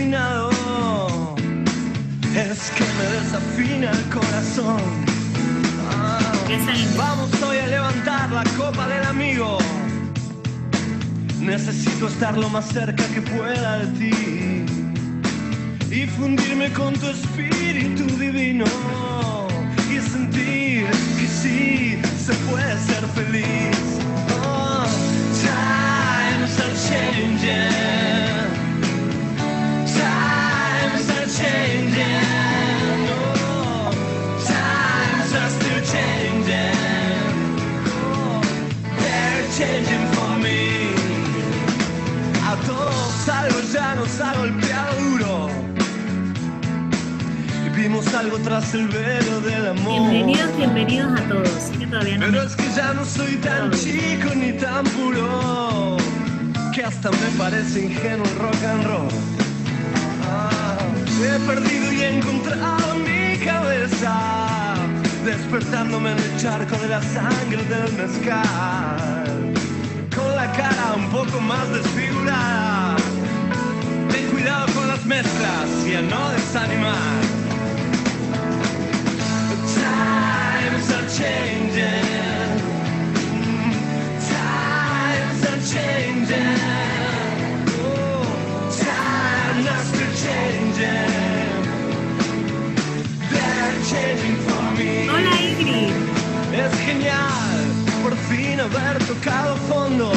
destinado es que me desafina el corazón. Vamos hoy a levantar la copa del amigo. Necesito estar lo más cerca que pueda de ti y fundirme con tu espíritu divino y sentir que sí se puede ser feliz. Oh, times are changing. Times are changing. Oh, times are still changing. Oh, they're changing for me. A todos algo ya nos ha golpeado duro. Vimos algo tras el velo del amor. Bienvenidos a todos. Que todavía no Pero es que ya no soy tan chico ni tan puro, que hasta me parece ingenuo el rock and roll. He perdido y he encontrado mi cabeza, despertándome en el charco de la sangre del mezcal, con la cara un poco más desfigurada. Ten cuidado con las mezclas y a no desanimar. Times are changing. Times are changing. Oh, times are still changing. They're changing for me. Hola Ingrid. Es genial por fin haber tocado fondo,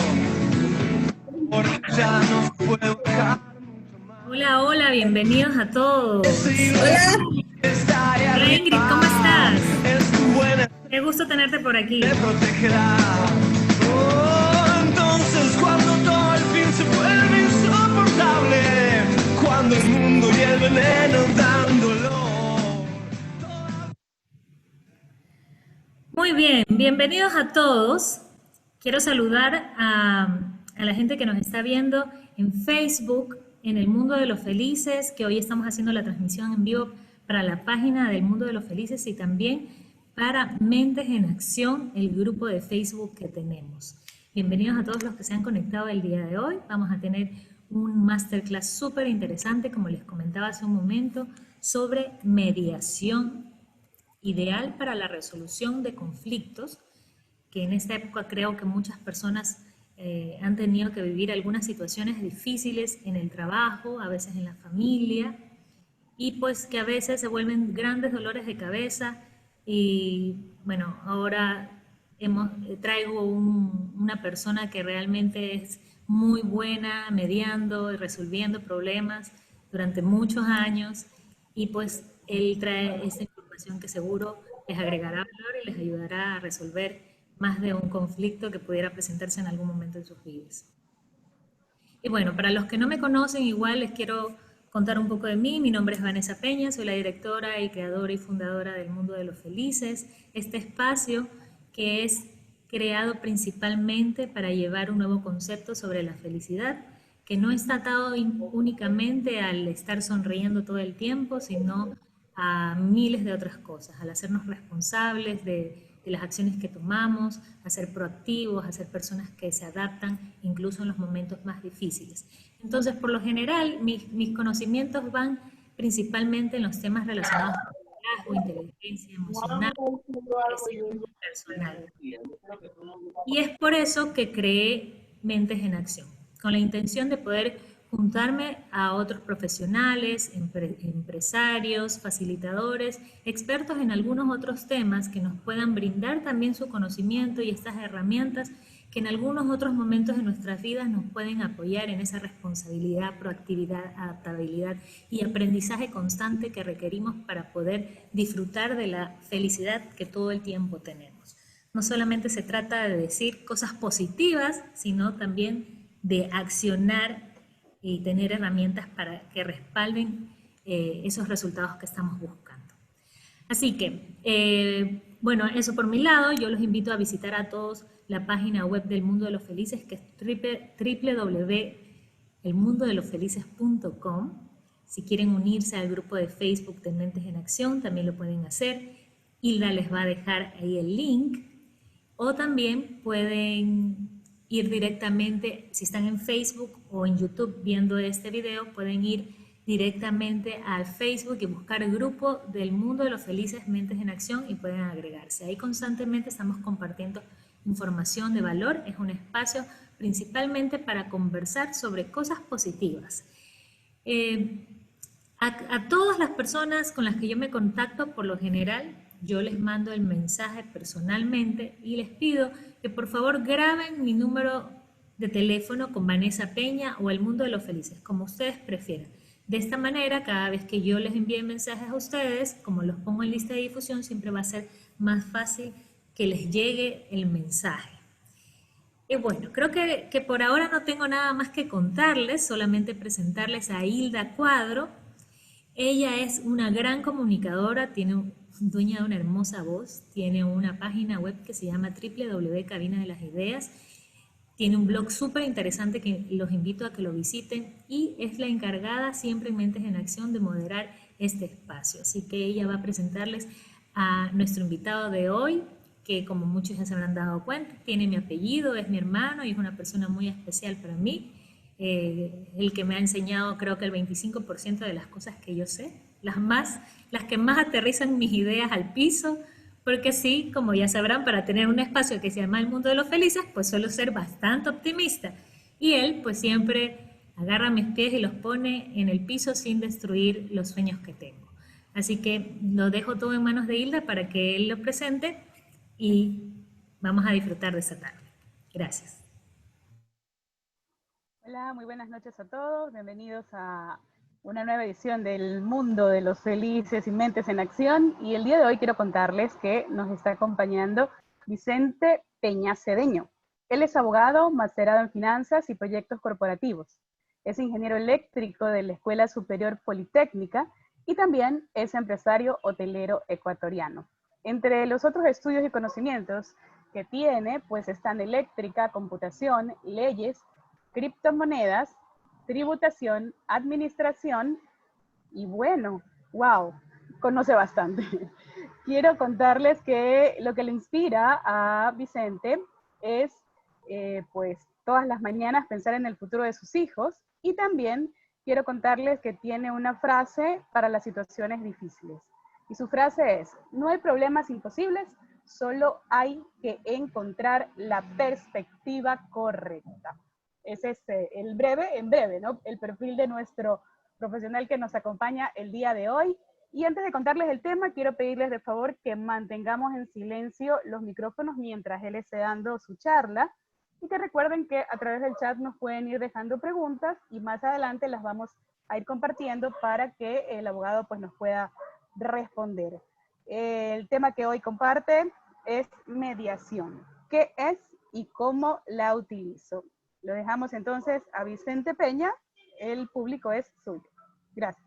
porque ya no puedo bajar mucho más. Hola, bienvenidos a todos. Hola. Hola Ingrid, ¿cómo estás? Es tu buena. Qué gusto tenerte por aquí. Te protegerá. Oh, entonces cuando todo al fin se vuelve insoportable, cuando el mundo y el veneno dan dolor. Muy bien, bienvenidos a todos. Quiero saludar a la gente que nos está viendo en Facebook, en El Mundo de los Felices, que hoy estamos haciendo la transmisión en vivo para la página del Mundo de los Felices y también para Mentes en Acción, el grupo de Facebook que tenemos. Bienvenidos a todos los que se han conectado el día de hoy. Vamos a tener un masterclass súper interesante, como les comentaba hace un momento, sobre mediación ideal para la resolución de conflictos, que en esta época creo que muchas personas han tenido que vivir algunas situaciones difíciles en el trabajo, a veces en la familia, y pues que a veces se vuelven grandes dolores de cabeza. Y bueno, ahora traigo una persona que realmente es muy buena mediando y resolviendo problemas durante muchos años, y pues él trae esta información que seguro les agregará valor y les ayudará a resolver más de un conflicto que pudiera presentarse en algún momento de sus vidas. Y bueno, para los que no me conocen, igual les quiero contar un poco de mí. Mi nombre es Vanessa Peña, soy la directora y creadora y fundadora del Mundo de los Felices, este espacio que es creado principalmente para llevar un nuevo concepto sobre la felicidad, que no está atado únicamente al estar sonriendo todo el tiempo, sino a miles de otras cosas, al hacernos responsables de las acciones que tomamos, a ser proactivos, a ser personas que se adaptan incluso en los momentos más difíciles. Entonces, por lo general, mis conocimientos van principalmente en los temas relacionados con liderazgo, inteligencia emocional, crecimiento personal. Y es por eso que creé Mentes en Acción, con la intención de poder juntarme a otros profesionales, empresarios, facilitadores, expertos en algunos otros temas que nos puedan brindar también su conocimiento y estas herramientas que en algunos otros momentos de nuestras vidas nos pueden apoyar en esa responsabilidad, proactividad, adaptabilidad y aprendizaje constante que requerimos para poder disfrutar de la felicidad que todo el tiempo tenemos. No solamente se trata de decir cosas positivas, sino también de accionar y tener herramientas para que respalden esos resultados que estamos buscando. Así que, bueno, eso por mi lado. Yo los invito a visitar a todos la página web del Mundo de los Felices, que es www.elmundodelosfelices.com. Si quieren unirse al grupo de Facebook de Mentes en Acción, también lo pueden hacer. Hilda les va a dejar ahí el link. O también pueden ir directamente, si están en Facebook o en YouTube viendo este video, pueden ir directamente al Facebook y buscar el grupo del Mundo de los Felices Mentes en Acción y pueden agregarse. Ahí constantemente estamos compartiendo información de valor. Es un espacio principalmente para conversar sobre cosas positivas. Eh, a todas las personas con las que yo me contacto, por lo general, yo les mando el mensaje personalmente y les pido que por favor graben mi número de teléfono con Vanessa Peña o El Mundo de los Felices, como ustedes prefieran. De esta manera, cada vez que yo les envíe mensajes a ustedes, como los pongo en lista de difusión, siempre va a ser más fácil que les llegue el mensaje. Y bueno, creo que por ahora no tengo nada más que contarles, solamente presentarles a Hilda Cuadro. Ella es una gran comunicadora, dueña de una hermosa voz, tiene una página web que se llama www.cabina de las ideas, tiene un blog súper interesante que los invito a que lo visiten y es la encargada siempre en Mentes en Acción de moderar este espacio. Así que ella va a presentarles a nuestro invitado de hoy, que como muchos ya se habrán dado cuenta, tiene mi apellido, es mi hermano y es una persona muy especial para mí. El que me ha enseñado creo que el 25% de las cosas que yo sé, las que más aterrizan mis ideas al piso, porque sí, como ya sabrán, para tener un espacio que se llama El Mundo de los Felices, pues suelo ser bastante optimista. Y él pues siempre agarra mis pies y los pone en el piso sin destruir los sueños que tengo. Así que lo dejo todo en manos de Hilda para que él lo presente y vamos a disfrutar de esta tarde. Gracias. Hola, muy buenas noches a todos. Bienvenidos a una nueva edición del Mundo de los Felices y Mentes en Acción. Y el día de hoy quiero contarles que nos está acompañando Vicente Peña Cedeño. Él es abogado, masterado en finanzas y proyectos corporativos. Es ingeniero eléctrico de la Escuela Superior Politécnica y también es empresario hotelero ecuatoriano. Entre los otros estudios y conocimientos que tiene, pues están eléctrica, computación, leyes, criptomonedas, tributación, administración y bueno, wow, conoce bastante. Quiero contarles que lo que le inspira a Vicente es pues todas las mañanas pensar en el futuro de sus hijos y también quiero contarles que tiene una frase para las situaciones difíciles. Y su frase es, no hay problemas imposibles, solo hay que encontrar la perspectiva correcta. Es en breve, ¿no? El perfil de nuestro profesional que nos acompaña el día de hoy. Y antes de contarles el tema, quiero pedirles de favor que mantengamos en silencio los micrófonos mientras él esté dando su charla y que recuerden que a través del chat nos pueden ir dejando preguntas y más adelante las vamos a ir compartiendo para que el abogado pues nos pueda responder. El tema que hoy comparte es mediación. ¿Qué es y cómo la utilizo? Lo dejamos entonces a Vicente Peña, el público es suyo. Gracias.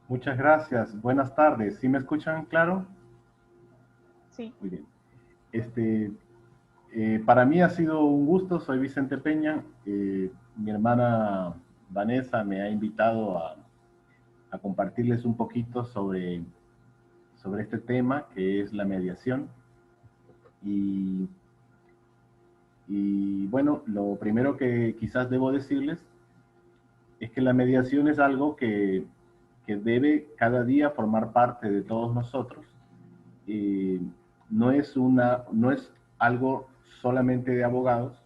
Muchas gracias. Buenas tardes. ¿Sí me escuchan claro? Sí. Muy bien. Para mí ha sido un gusto. Soy Vicente Peña. Mi hermana Vanessa me ha invitado a compartirles un poquito sobre este tema que es la mediación. Y bueno, lo primero que quizás debo decirles es que la mediación es algo que debe cada día formar parte de todos nosotros. No es algo solamente de abogados.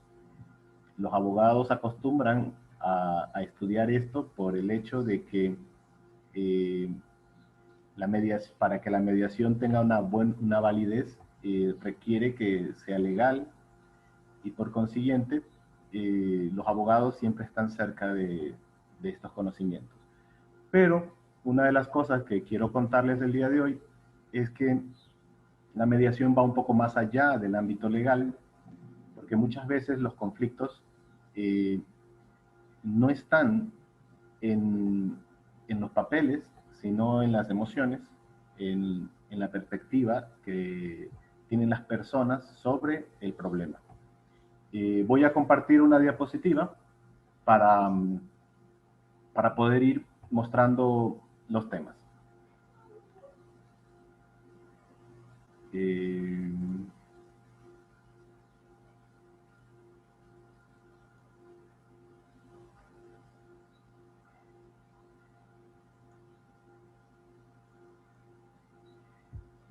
Los abogados acostumbran a estudiar esto por el hecho de que para que la mediación tenga una validez, requiere que sea legal y por consiguiente los abogados siempre están cerca de estos conocimientos. Pero una de las cosas que quiero contarles el día de hoy es que la mediación va un poco más allá del ámbito legal, porque muchas veces los conflictos no están en los papeles, sino en las emociones, en la perspectiva que tienen las personas sobre el problema. Voy a compartir una diapositiva para poder ir mostrando los temas.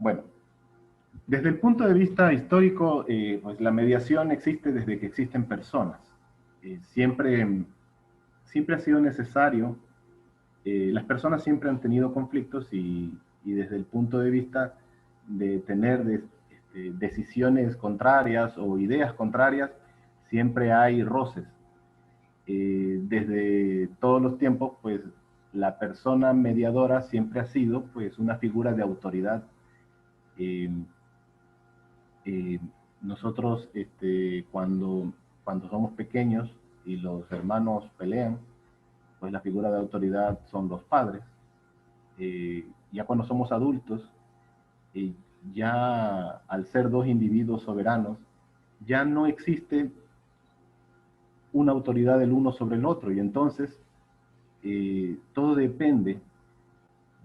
Bueno, desde el punto de vista histórico, pues la mediación existe desde que existen personas. Siempre ha sido necesario, las personas siempre han tenido conflictos y desde el punto de vista de tener decisiones contrarias o ideas contrarias, siempre hay roces. Desde todos los tiempos, pues la persona mediadora siempre ha sido pues una figura de autoridad. Nosotros cuando somos pequeños y los hermanos pelean, pues la figura de autoridad son los padres. Ya cuando somos adultos, ya al ser dos individuos soberanos, ya no existe una autoridad del uno sobre el otro, y entonces todo depende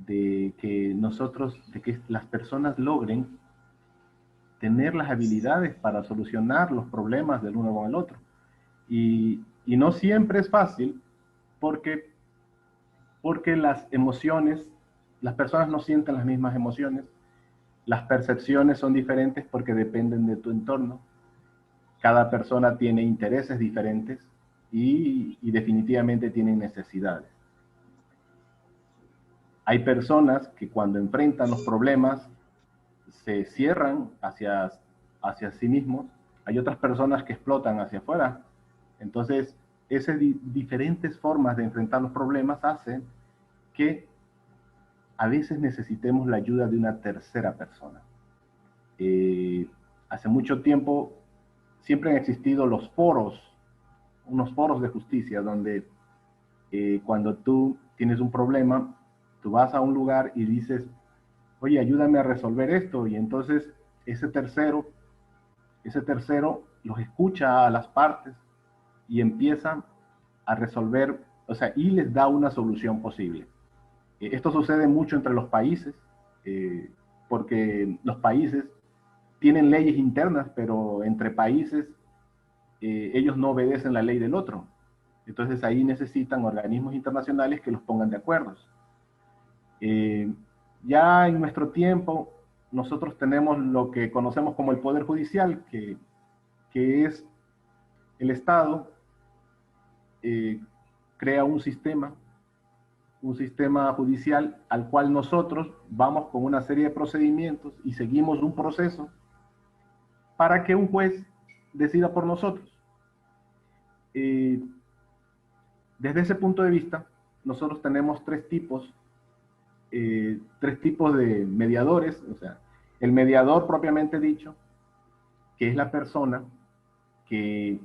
de que las personas logren tener las habilidades para solucionar los problemas del uno con el otro. Y no siempre es fácil porque las emociones, las personas no sienten las mismas emociones, las percepciones son diferentes porque dependen de tu entorno. Cada persona tiene intereses diferentes y definitivamente tienen necesidades. Hay personas que cuando enfrentan los problemas se cierran hacia sí mismos. Hay otras personas que explotan hacia afuera. Entonces, esas diferentes formas de enfrentar los problemas hacen que a veces necesitemos la ayuda de una tercera persona. Hace mucho tiempo siempre han existido los foros, unos foros de justicia, donde cuando tú tienes un problema, tú vas a un lugar y dices, oye, ayúdame a resolver esto, y entonces ese tercero los escucha a las partes y empieza a resolver, o sea, y les da una solución posible. Esto sucede mucho entre los países, porque los países tienen leyes internas, pero entre países ellos no obedecen la ley del otro. Entonces ahí necesitan organismos internacionales que los pongan de acuerdo. Ya en nuestro tiempo, nosotros tenemos lo que conocemos como el Poder Judicial, que es el Estado, crea un sistema judicial al cual nosotros vamos con una serie de procedimientos y seguimos un proceso para que un juez decida por nosotros. Desde ese punto de vista, nosotros tenemos tres tipos de mediadores. O sea, el mediador propiamente dicho, que es la persona que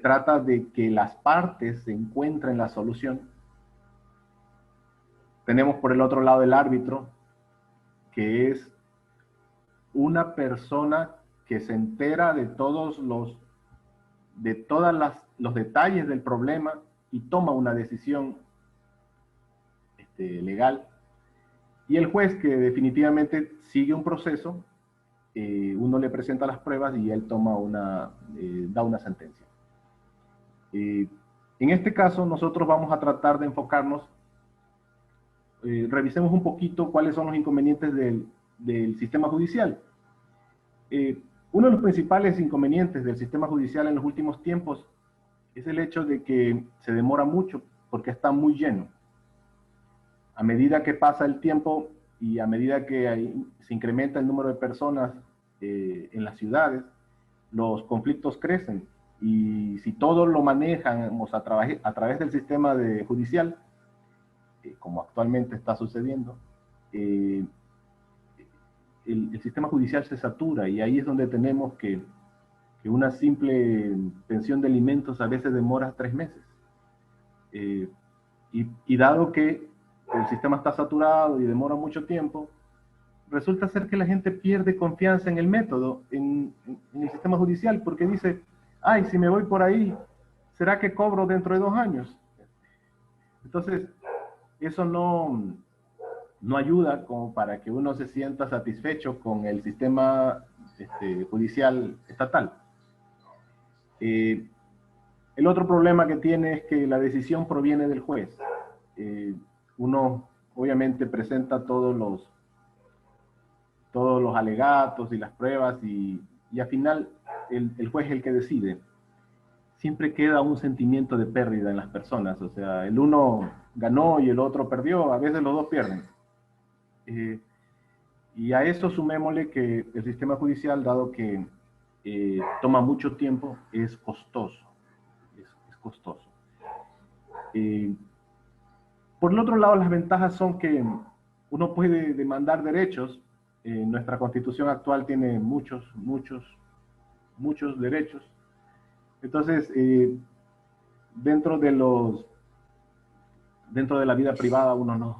trata de que las partes se encuentren la solución. Tenemos por el otro lado el árbitro, que es una persona que se entera de todos los detalles del problema y toma una decisión legal. Y el juez, que definitivamente sigue un proceso, uno le presenta las pruebas y él da una sentencia. En este caso, nosotros vamos a tratar de enfocarnos, revisemos un poquito cuáles son los inconvenientes del sistema judicial. Uno de los principales inconvenientes del sistema judicial en los últimos tiempos es el hecho de que se demora mucho porque está muy lleno. A medida que pasa el tiempo y a medida que se incrementa el número de personas en las ciudades, los conflictos crecen. Y si todos lo manejamos a través del sistema judicial, como actualmente está sucediendo, el sistema judicial se satura, y ahí es donde tenemos que una simple pensión de alimentos a veces demora 3 meses. Y dado que el sistema está saturado y demora mucho tiempo, resulta ser que la gente pierde confianza en el método, en el sistema judicial, porque dice, ay, si me voy por ahí, ¿será que cobro dentro de 2 años? Entonces, eso no ayuda como para que uno se sienta satisfecho con el sistema judicial estatal. El otro problema que tiene es que la decisión proviene del juez. Uno obviamente presenta todos todos los alegatos y las pruebas y al final el juez es el que decide. Siempre queda un sentimiento de pérdida en las personas, o sea, el uno ganó y el otro perdió, a veces los dos pierden. Y a eso sumémosle que el sistema judicial, dado que toma mucho tiempo, es costoso. Es costoso. Por el otro lado, las ventajas son que uno puede demandar derechos. Nuestra constitución actual tiene muchos derechos. Entonces, dentro de la vida privada uno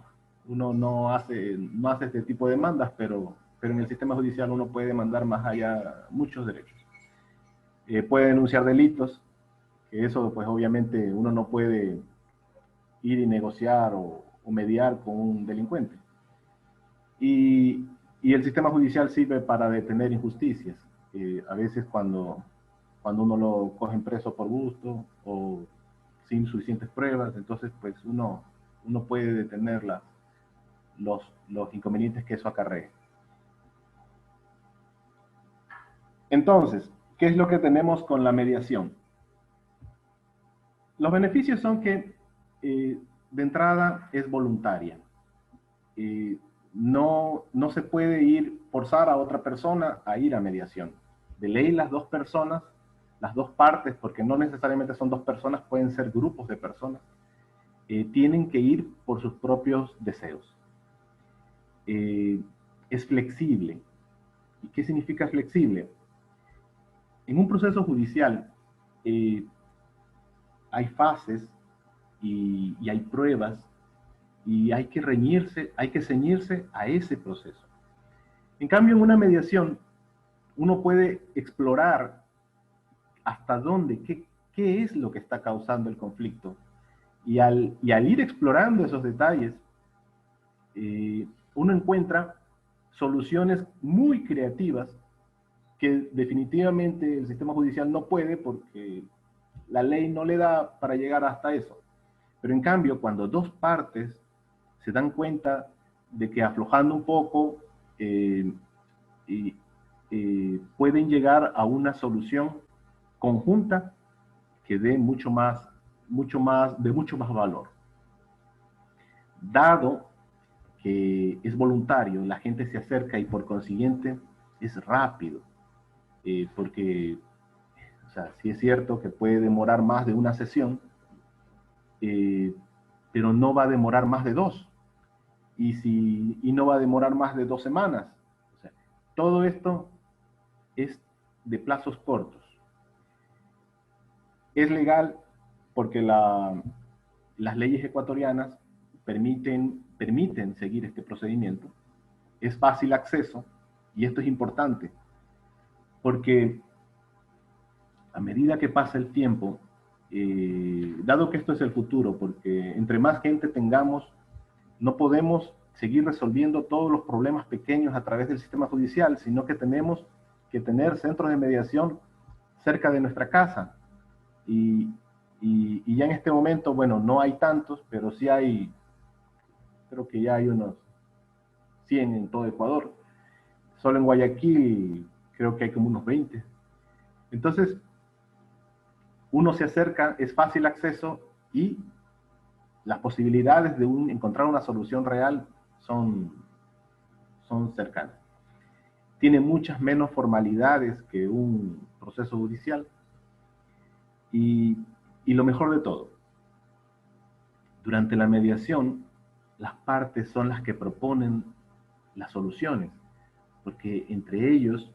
no hace este tipo de demandas, pero en el sistema judicial uno puede demandar más allá muchos derechos. Puede denunciar delitos, que eso pues obviamente uno no puede ir y negociar o mediar con un delincuente. Y el sistema judicial sirve para detener injusticias. A veces cuando uno lo cogen preso por gusto o sin suficientes pruebas, entonces pues uno puede detener los inconvenientes que eso acarrea. Entonces, ¿qué es lo que tenemos con la mediación? Los beneficios son que de entrada es voluntaria. No se puede forzar a otra persona a ir a mediación. De ley las dos personas, las dos partes, porque no necesariamente son dos personas, pueden ser grupos de personas, tienen que ir por sus propios deseos. Es flexible. ¿Y qué significa flexible? En un proceso judicial hay fases y hay pruebas y hay que ceñirse a ese proceso. En cambio, en una mediación, uno puede explorar hasta dónde, qué es lo que está causando el conflicto. Y al ir explorando esos detalles, uno encuentra soluciones muy creativas que definitivamente el sistema judicial no puede porque la ley no le da para llegar hasta eso. Pero en cambio, cuando dos partes se dan cuenta de que aflojando un poco pueden llegar a una solución conjunta que dé de mucho más valor. Dado que es voluntario, la gente se acerca y por consiguiente es rápido, porque, o sea, sí es cierto que puede demorar más de una sesión, pero no va a demorar más de 2, y no va a demorar más de 2 semanas. O sea, todo esto es de plazos cortos. Es legal porque las leyes ecuatorianas permiten seguir este procedimiento. Es fácil acceso, y esto es importante, porque a medida que pasa el tiempo, dado que esto es el futuro, porque entre más gente tengamos, no podemos seguir resolviendo todos los problemas pequeños a través del sistema judicial, sino que tenemos que tener centros de mediación cerca de nuestra casa. Y ya en este momento, bueno, no hay tantos, pero sí hay, creo que ya hay unos 100 en todo Ecuador. Solo en Guayaquil creo que hay como unos 20. Entonces, uno se acerca, es fácil acceso y las posibilidades de encontrar una solución real son cercanas. Tiene muchas menos formalidades que un proceso judicial. Y lo mejor de todo, durante la mediación, las partes son las que proponen las soluciones, porque entre ellos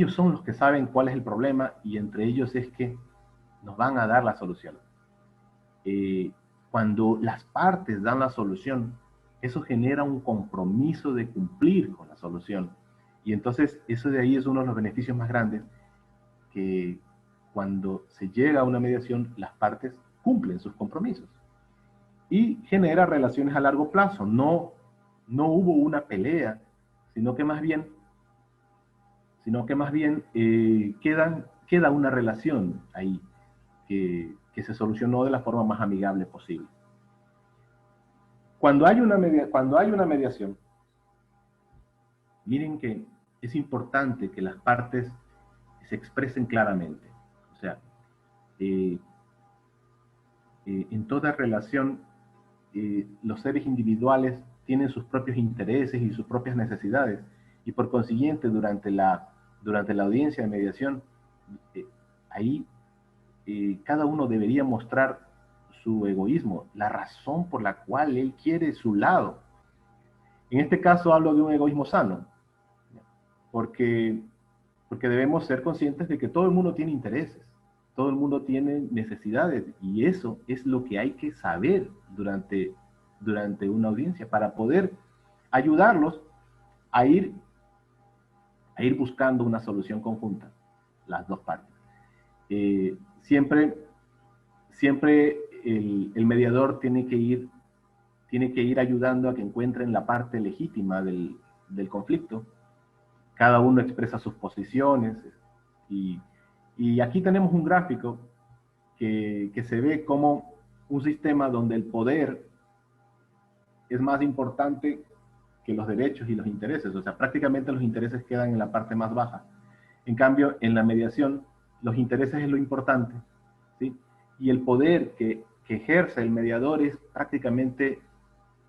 son los que saben cuál es el problema, y entre ellos es que nos van a dar la solución. Cuando las partes dan la solución, eso genera un compromiso de cumplir con la solución. Y entonces, eso de ahí es uno de los beneficios más grandes, que cuando se llega a una mediación, las partes cumplen sus compromisos. Y genera relaciones a largo plazo. No hubo una pelea, sino que más bien queda una relación ahí que se solucionó de la forma más amigable posible. Cuando hay una mediación, miren que es importante que las partes se expresen claramente. O sea, en toda relación, los seres individuales tienen sus propios intereses y sus propias necesidades, y por consiguiente, durante la audiencia de mediación, ahí cada uno debería mostrar su egoísmo, la razón por la cual él quiere su lado. En este caso hablo de un egoísmo sano, porque debemos ser conscientes de que todo el mundo tiene intereses, todo el mundo tiene necesidades, y eso es lo que hay que saber durante una audiencia para poder ayudarlos a ir buscando una solución conjunta, las dos partes. Siempre el mediador tiene que ir ayudando a que encuentren la parte legítima del conflicto. Cada uno expresa sus posiciones, y aquí tenemos un gráfico que se ve como un sistema donde el poder es más importante que los derechos y los intereses. O sea, prácticamente los intereses quedan en la parte más baja. En cambio, en la mediación, los intereses es lo importante, ¿sí? Y el poder que ejerce el mediador es prácticamente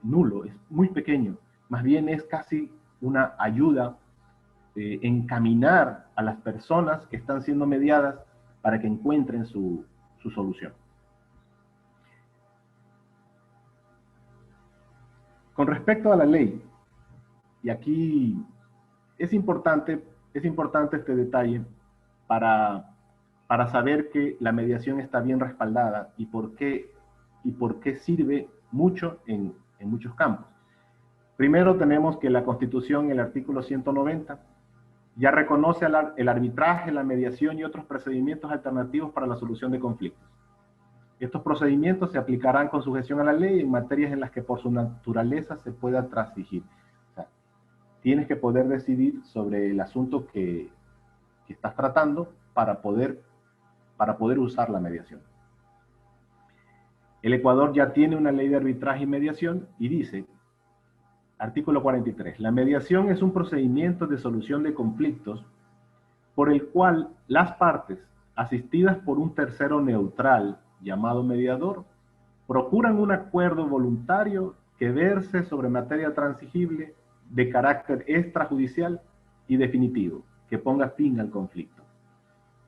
nulo, es muy pequeño. Más bien es casi una ayuda, encaminar a las personas que están siendo mediadas para que encuentren su solución. Con respecto a la ley, y aquí es importante este detalle para saber que la mediación está bien respaldada y por qué sirve mucho en muchos campos. Primero tenemos que la Constitución, en el artículo 190, ya reconoce el arbitraje, la mediación y otros procedimientos alternativos para la solución de conflictos. Estos procedimientos se aplicarán con sujeción a la ley en materias en las que por su naturaleza se pueda transigir. O sea, tienes que poder decidir sobre el asunto que estás tratando para poder usar la mediación. El Ecuador ya tiene una ley de arbitraje y mediación y dice, artículo 43, la mediación es un procedimiento de solución de conflictos por el cual las partes, asistidas por un tercero neutral llamado mediador, procuran un acuerdo voluntario que verse sobre materia transigible de carácter extrajudicial y definitivo, que ponga fin al conflicto.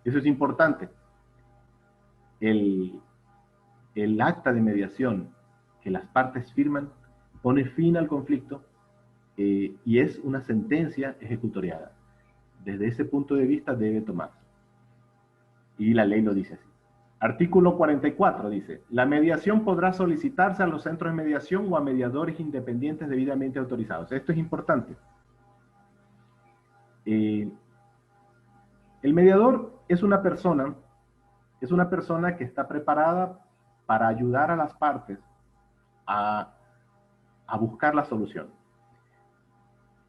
Eso es importante. El acta de mediación que las partes firman pone fin al conflicto, y es una sentencia ejecutoriada. Desde ese punto de vista debe tomarse. Y la ley lo dice así. Artículo 44 dice, la mediación podrá solicitarse a los centros de mediación o a mediadores independientes debidamente autorizados. Esto es importante. El mediador es una persona que está preparada para ayudar a las partes a buscar la solución.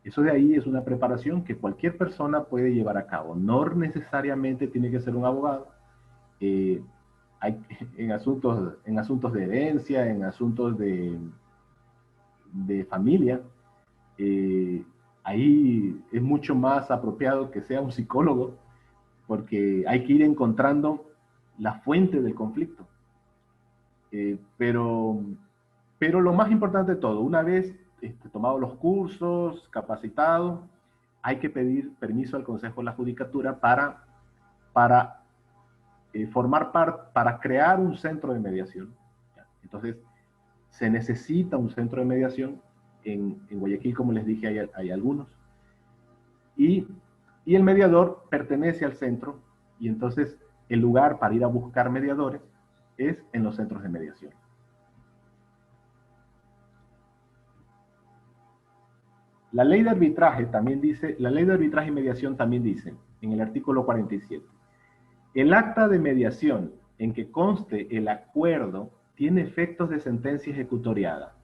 Eso de ahí es una preparación que cualquier persona puede llevar a cabo. No necesariamente tiene que ser un abogado. En asuntos de herencia, en asuntos de familia, ahí es mucho más apropiado que sea un psicólogo, porque hay que ir encontrando la fuente del conflicto. Pero lo más importante de todo, una vez tomado los cursos, capacitado, hay que pedir permiso al Consejo de la Judicatura para formar parte, para crear un centro de mediación. Entonces, se necesita un centro de mediación. En Guayaquil, como les dije, hay algunos. Y el mediador pertenece al centro, y entonces el lugar para ir a buscar mediadores es en los centros de mediación. La ley de arbitraje también dice, la ley de arbitraje y mediación también dice, en el artículo 47, el acta de mediación en que conste el acuerdo tiene efectos de sentencia ejecutoriada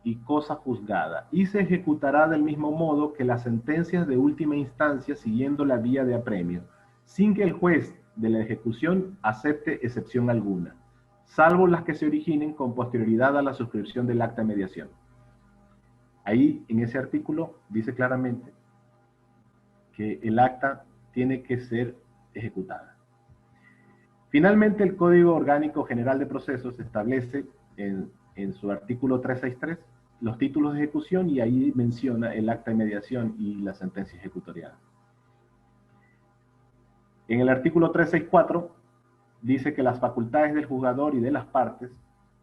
y cosa juzgada, y se ejecutará del mismo modo que las sentencias de última instancia siguiendo la vía de apremio, sin que el juez de la ejecución acepte excepción alguna, salvo las que se originen con posterioridad a la suscripción del acta de mediación. Ahí, en ese artículo, dice claramente que el acta tiene que ser ejecutada. Finalmente, el Código Orgánico General de Procesos establece en su artículo 363 los títulos de ejecución y ahí menciona el acta de mediación y la sentencia ejecutorial. En el artículo 364 dice que las facultades del juzgador y de las partes,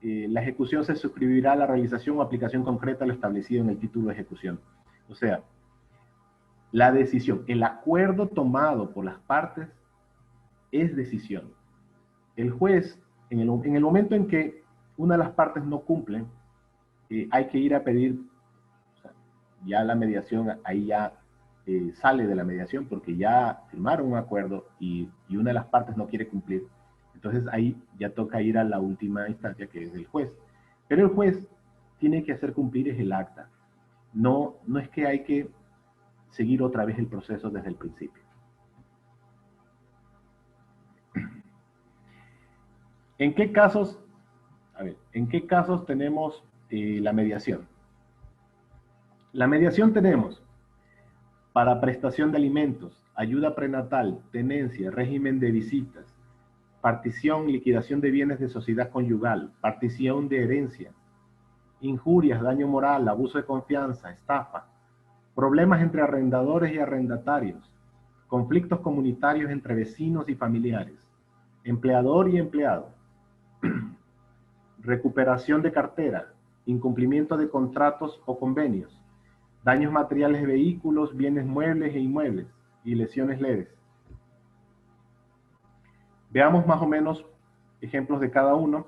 la ejecución se suscribirá a la realización o aplicación concreta a lo establecido en el título de ejecución. O sea, la decisión, el acuerdo tomado por las partes es decisión. El juez, en el momento en que una de las partes no cumple, hay que ir a pedir, o sea, ya la mediación, ahí ya sale de la mediación porque ya firmaron un acuerdo y una de las partes no quiere cumplir. Entonces ahí ya toca ir a la última instancia, que es el juez. Pero el juez tiene que hacer cumplir es el acta. No es que hay que seguir otra vez el proceso desde el principio. ¿En qué casos tenemos la mediación? La mediación tenemos para prestación de alimentos, ayuda prenatal, tenencia, régimen de visitas, partición, liquidación de bienes de sociedad conyugal, partición de herencia, injurias, daño moral, abuso de confianza, estafa, problemas entre arrendadores y arrendatarios, conflictos comunitarios entre vecinos y familiares, empleador y empleado, recuperación de cartera, incumplimiento de contratos o convenios, daños materiales de vehículos, bienes muebles e inmuebles y lesiones leves. Veamos más o menos ejemplos de cada uno.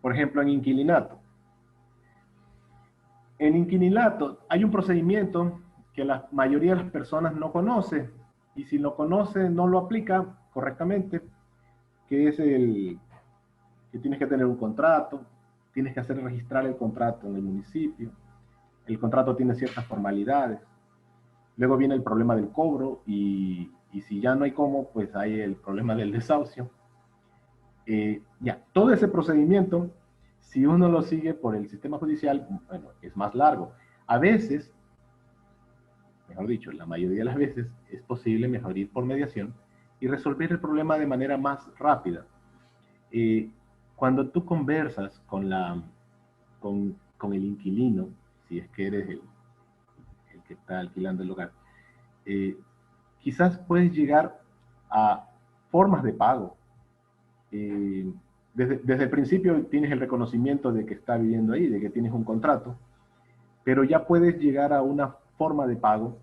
Por ejemplo, en inquilinato. En inquilinato hay un procedimiento que la mayoría de las personas no conoce, y si lo conoce no lo aplica correctamente, que es el que tienes que tener un contrato, tienes que hacer registrar el contrato en el municipio, el contrato tiene ciertas formalidades, luego viene el problema del cobro y si ya no hay cómo, pues hay el problema del desahucio. Ya, todo ese procedimiento, si uno lo sigue por el sistema judicial, bueno, es más largo. A veces, mejor dicho, la mayoría de las veces, es posible mejor ir por mediación y resolver el problema de manera más rápida. Cuando tú conversas con el inquilino, si es que eres el que está alquilando el lugar, quizás puedes llegar a formas de pago. Desde el principio tienes el reconocimiento de que está viviendo ahí, de que tienes un contrato, pero ya puedes llegar a una forma de pago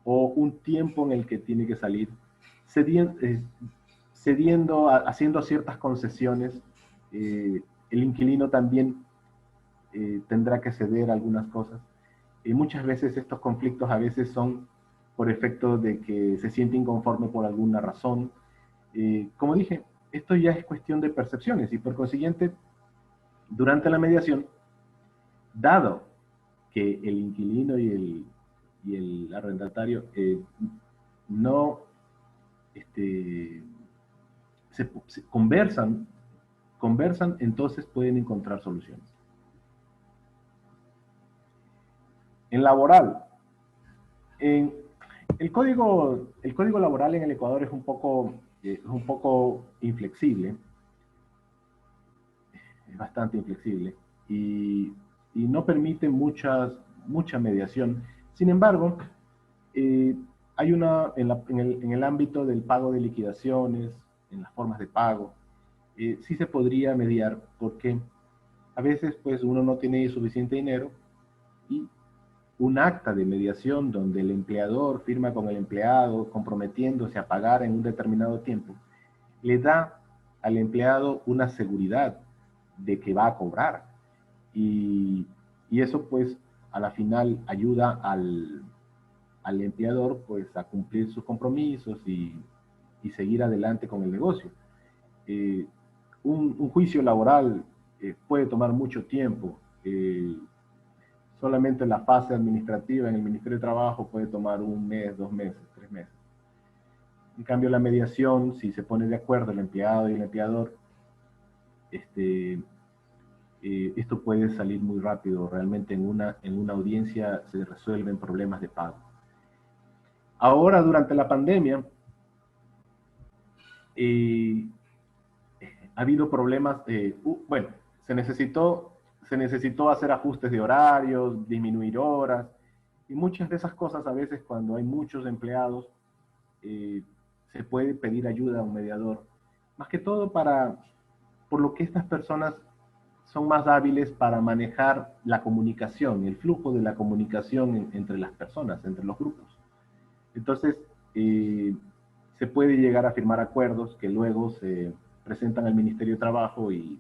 o un tiempo en el que tiene que salir, haciendo ciertas concesiones. El inquilino también tendrá que ceder algunas cosas. Y muchas veces estos conflictos a veces son por efecto de que se siente inconforme por alguna razón. Como dije, esto ya es cuestión de percepciones y por consiguiente, durante la mediación, dado que el inquilino y el arrendatario no se conversan, entonces pueden encontrar soluciones. En laboral, el código laboral en el Ecuador es un poco inflexible, es bastante inflexible y no permite mucha mediación. Sin embargo, hay en el ámbito del pago de liquidaciones, en las formas de pago, sí se podría mediar porque a veces pues uno no tiene suficiente dinero y un acta de mediación donde el empleador firma con el empleado comprometiéndose a pagar en un determinado tiempo, le da al empleado una seguridad de que va a cobrar. Y eso pues a la final ayuda al empleador pues a cumplir sus compromisos y seguir adelante con el negocio. Un juicio laboral puede tomar mucho tiempo. Solamente la fase administrativa en el Ministerio de Trabajo puede tomar 1 mes, 2 meses, 3 meses. En cambio, la mediación, si se pone de acuerdo el empleado y el empleador, esto puede salir muy rápido. Realmente en una audiencia se resuelven problemas de pago. Ahora, durante la pandemia, ha habido problemas, bueno, se necesitó hacer ajustes de horarios, disminuir horas, y muchas de esas cosas a veces cuando hay muchos empleados, se puede pedir ayuda a un mediador. Más que todo por lo que estas personas son más hábiles para manejar la comunicación, el flujo de la comunicación entre las personas, entre los grupos. Entonces, se puede llegar a firmar acuerdos que luego se presentan al Ministerio de Trabajo y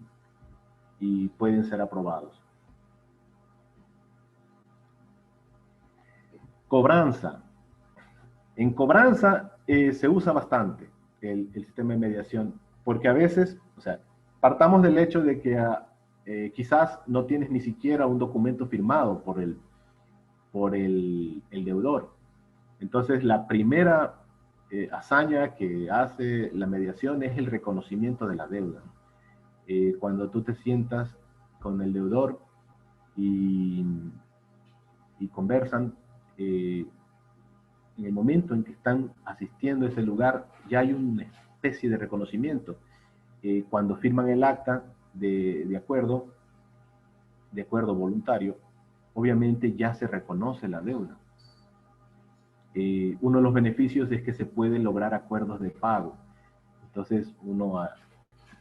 pueden ser aprobados. Cobranza. En cobranza se usa bastante el sistema de mediación, porque a veces, o sea, partamos del hecho de que quizás no tienes ni siquiera un documento firmado por el deudor. Entonces, la primera hazaña que hace la mediación es el reconocimiento de la deuda. Cuando tú te sientas con el deudor y conversan, en el momento en que están asistiendo a ese lugar, ya hay una especie de reconocimiento. Cuando firman el acta de acuerdo voluntario, obviamente ya se reconoce la deuda. Uno de los beneficios es que se pueden lograr acuerdos de pago. Entonces uno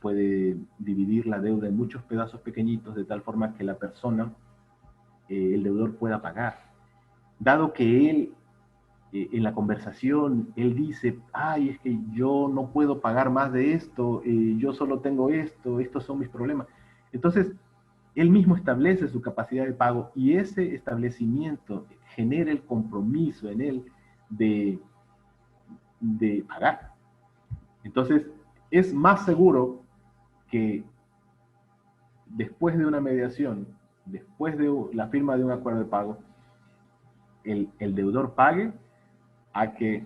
puede dividir la deuda en muchos pedazos pequeñitos de tal forma que la persona, el deudor, pueda pagar. Dado que él, en la conversación, él dice, ay, es que yo no puedo pagar más de esto, yo solo tengo esto, estos son mis problemas. Entonces, él mismo establece su capacidad de pago y ese establecimiento genera el compromiso en él de pagar. Entonces, es más seguro que después de una mediación, después de la firma de un acuerdo de pago, el deudor pague a que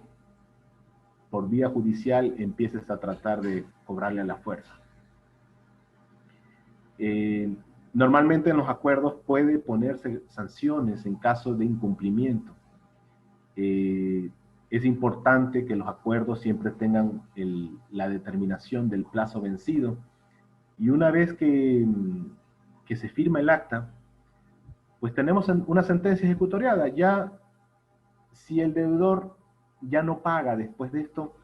por vía judicial empieces a tratar de cobrarle a la fuerza. Normalmente en los acuerdos puede ponerse sanciones en caso de incumplimiento. Es importante que los acuerdos siempre tengan la determinación del plazo vencido y una vez que se firma el acta, pues tenemos una sentencia ejecutoriada. Ya si el deudor ya no paga después de esto,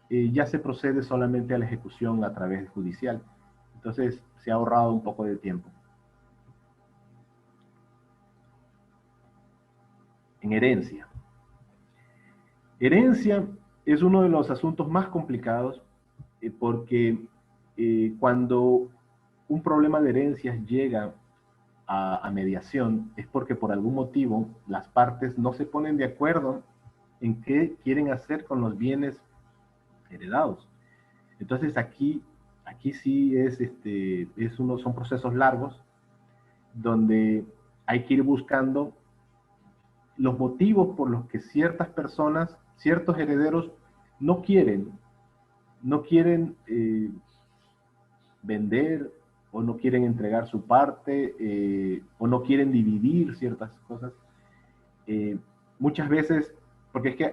ya se procede solamente a la ejecución a través judicial. Entonces se ha ahorrado un poco de tiempo. En herencia. Herencia es uno de los asuntos más complicados porque cuando un problema de herencias llega a mediación es porque por algún motivo las partes no se ponen de acuerdo en qué quieren hacer con los bienes heredados. Entonces aquí sí son procesos largos donde hay que ir buscando los motivos por los que ciertas personas, ciertos herederos no quieren vender o no quieren entregar su parte o no quieren dividir ciertas cosas. Muchas veces, porque es que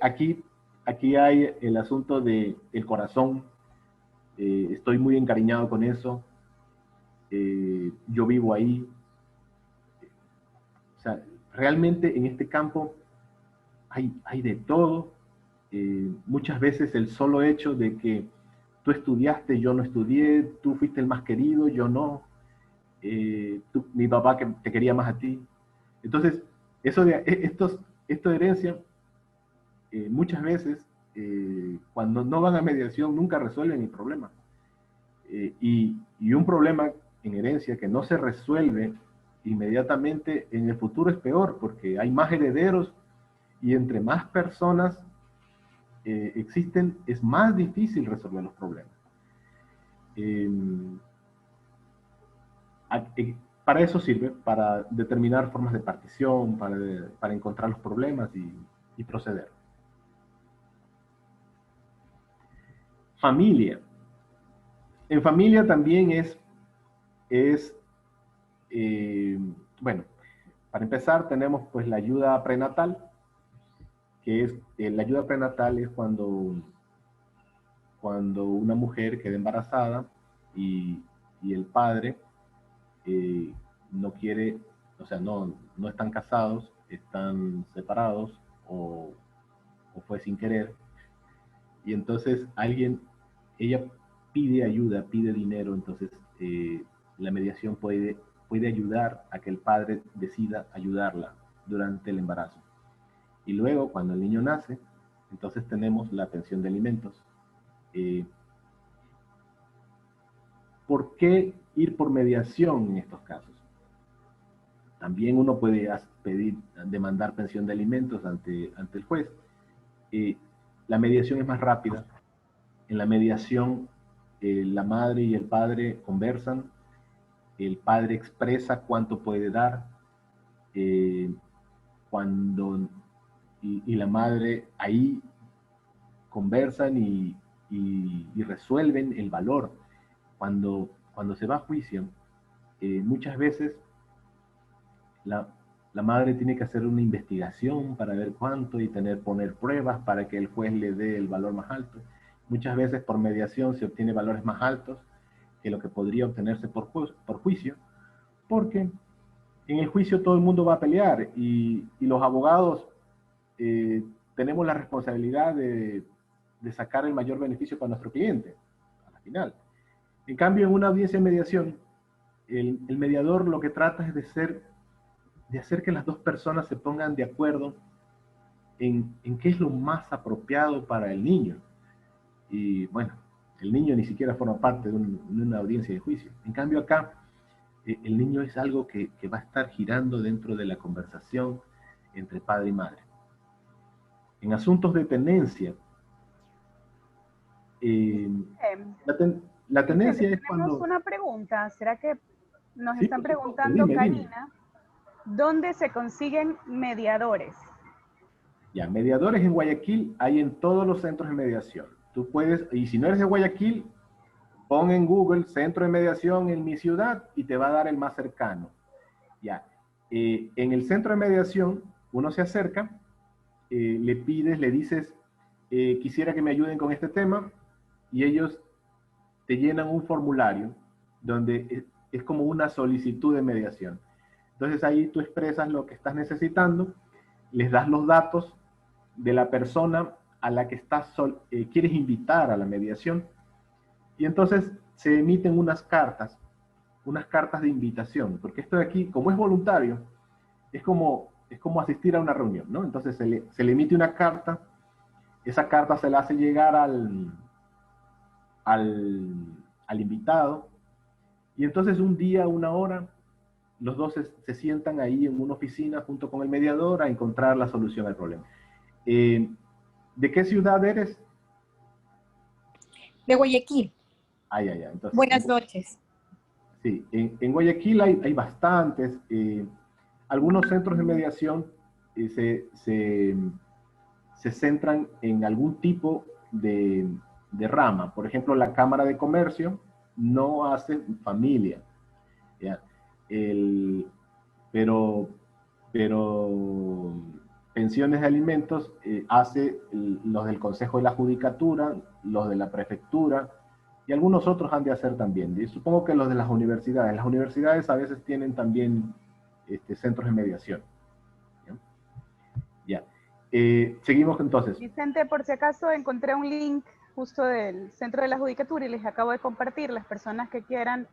aquí hay el asunto del corazón. Estoy muy encariñado con eso. Yo vivo ahí. O sea, realmente en este campo hay de todo. Muchas veces el solo hecho de que tú estudiaste, yo no estudié, tú fuiste el más querido, yo no, mi papá que te quería más a ti. Entonces, esto de herencia, muchas veces, cuando no van a mediación, nunca resuelven el problema. Y un problema en herencia que no se resuelve inmediatamente, en el futuro es peor, porque hay más herederos y entre más personas existen, es más difícil resolver los problemas. Para eso sirve, para determinar formas de partición, para encontrar los problemas y proceder. Familia. En familia también bueno, para empezar tenemos pues la ayuda prenatal, que es, la ayuda prenatal es cuando una mujer queda embarazada y el padre no quiere, o sea, no están casados, están separados o fue sin querer, y entonces ella pide ayuda, pide dinero, entonces la mediación puede ayudar a que el padre decida ayudarla durante el embarazo. Y luego, cuando el niño nace, entonces tenemos la pensión de alimentos. ¿Por qué ir por mediación en estos casos? También uno puede demandar pensión de alimentos ante el juez. La mediación es más rápida. En la mediación, la madre y el padre conversan, el padre expresa cuánto puede dar, y la madre ahí conversan y resuelven el valor. Cuando se va a juicio, muchas veces la madre tiene que hacer una investigación para ver cuánto y poner pruebas para que el juez le dé el valor más alto. Muchas veces por mediación se obtiene valores más altos que lo que podría obtenerse por juicio, porque en el juicio todo el mundo va a pelear y los abogados tenemos la responsabilidad de sacar el mayor beneficio para nuestro cliente, a la final. En cambio, en una audiencia de mediación, el mediador lo que trata es de hacer que las dos personas se pongan de acuerdo en qué es lo más apropiado para el niño. Y bueno, el niño ni siquiera forma parte de una audiencia de juicio. En cambio acá, el niño es algo que va a estar girando dentro de la conversación entre padre y madre. En asuntos de tenencia, la tenencia es cuando... Tenemos una pregunta, ¿será que nos Sí, están preguntando, dime. Karina, dónde se consiguen mediadores? Ya, mediadores en Guayaquil hay en todos los centros de mediación. Tú puedes, y si no eres de Guayaquil, pon en Google centro de mediación en mi ciudad y te va a dar el más cercano. Ya, en el centro de mediación, uno se acerca, le dices, quisiera que me ayuden con este tema, y ellos te llenan un formulario donde es como una solicitud de mediación. Entonces ahí tú expresas lo que estás necesitando, les das los datos de la persona a la que quieres invitar a la mediación, y entonces se emiten unas cartas de invitación, porque esto de aquí, como es voluntario, es como asistir a una reunión, ¿no? Entonces se le emite una carta, esa carta se la hace llegar al invitado, y entonces un día, una hora, los dos se sientan ahí en una oficina junto con el mediador a encontrar la solución al problema. ¿De qué ciudad eres? De Guayaquil. Entonces, Buenas noches. Sí, en Guayaquil hay bastantes. Algunos centros de mediación se centran en algún tipo de rama. Por ejemplo, la Cámara de Comercio no hace familia, ¿ya? Pero pensiones de alimentos hace los del Consejo de la Judicatura, los de la Prefectura, y algunos otros han de hacer también. Y supongo que los de las universidades. Las universidades a veces tienen también centros de mediación. ¿Ya? Seguimos entonces. Vicente, por si acaso encontré un link justo del Centro de la Judicatura y les acabo de compartir. Las personas que quieran,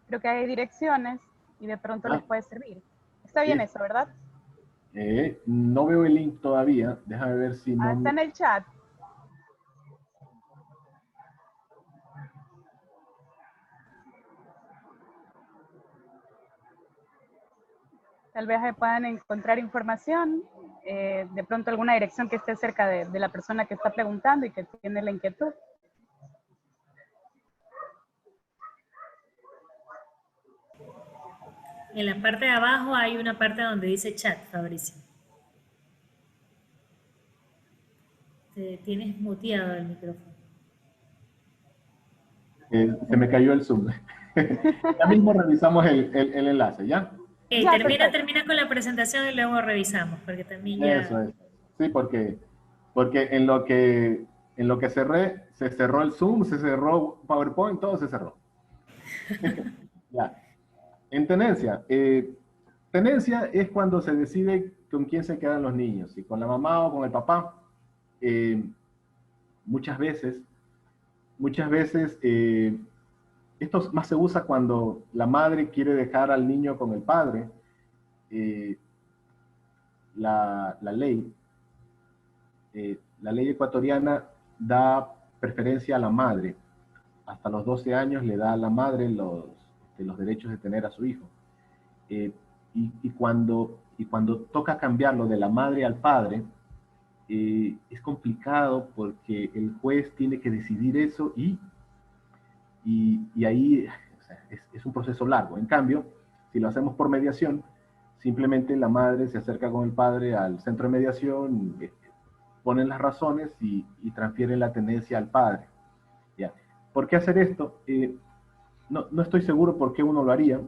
creo que hay direcciones y de pronto les puede servir. Está bien eso, ¿verdad? No veo el link todavía. Déjame ver si no... Está en el chat. Tal vez puedan encontrar información, de pronto alguna dirección que esté cerca de la persona que está preguntando y que tiene la inquietud. En la parte de abajo hay una parte donde dice chat, Fabricio. Tienes muteado el micrófono. Se me cayó el Zoom. Ya mismo revisamos el enlace, ¿ya? Termina con la presentación y luego revisamos, porque también ya... Eso es. Sí, porque Porque en lo que cerré, se cerró el Zoom, se cerró PowerPoint, todo se cerró. Ya. En tenencia. Tenencia es cuando se decide con quién se quedan los niños, si con la mamá o con el papá. Muchas veces, esto más se usa cuando la madre quiere dejar al niño con el padre. La ley ecuatoriana da preferencia a la madre. Hasta los 12 años le da a la madre los derechos de tener a su hijo. Y cuando toca cambiarlo de la madre al padre, es complicado porque el juez tiene que decidir eso y ahí, o sea, es un proceso largo. En cambio, si lo hacemos por mediación, simplemente la madre se acerca con el padre al centro de mediación, ponen las razones y transfieren la tenencia al padre. ¿Ya? ¿Por qué hacer esto? No estoy seguro por qué uno lo haría,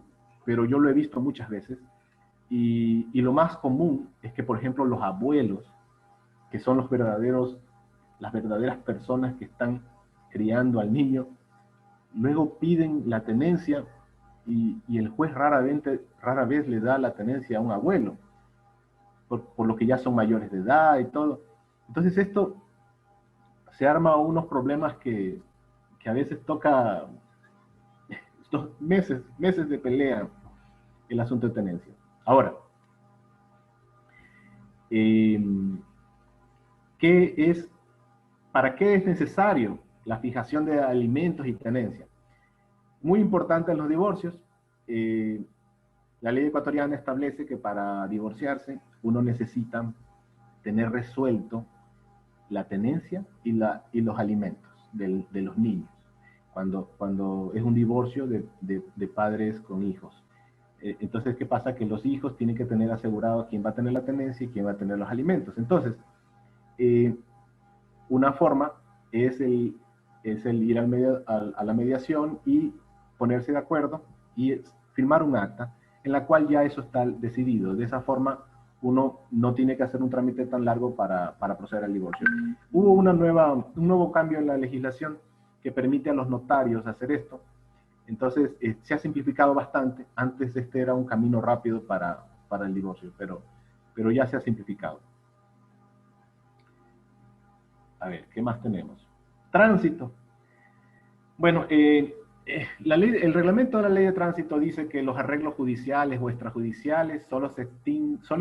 pero yo lo he visto muchas veces. Y lo más común es que, por ejemplo, los abuelos, que son las verdaderas personas que están criando al niño, luego piden la tenencia y el juez rara vez le da la tenencia a un abuelo, por lo que ya son mayores de edad y todo. Entonces esto se arma unos problemas que a veces toca estos meses de pelea el asunto de tenencia. Ahora, ¿para qué es necesario la fijación de alimentos y tenencia? Muy importante en los divorcios. La ley ecuatoriana establece que para divorciarse uno necesita tener resuelto la tenencia y los alimentos de los niños, cuando es un divorcio de padres con hijos. Entonces, ¿qué pasa? Que los hijos tienen que tener asegurado quién va a tener la tenencia y quién va a tener los alimentos. Entonces, una forma es el ir a la mediación y ponerse de acuerdo y firmar un acta en la cual ya eso está decidido. De esa forma, uno no tiene que hacer un trámite tan largo para proceder al divorcio. Hubo un nuevo cambio en la legislación que permite a los notarios hacer esto. Entonces, se ha simplificado bastante. Antes este era un camino rápido para el divorcio, pero ya se ha simplificado. A ver, ¿qué más tenemos? Tránsito. Bueno, el reglamento de la ley de tránsito dice que los arreglos judiciales o extrajudiciales solo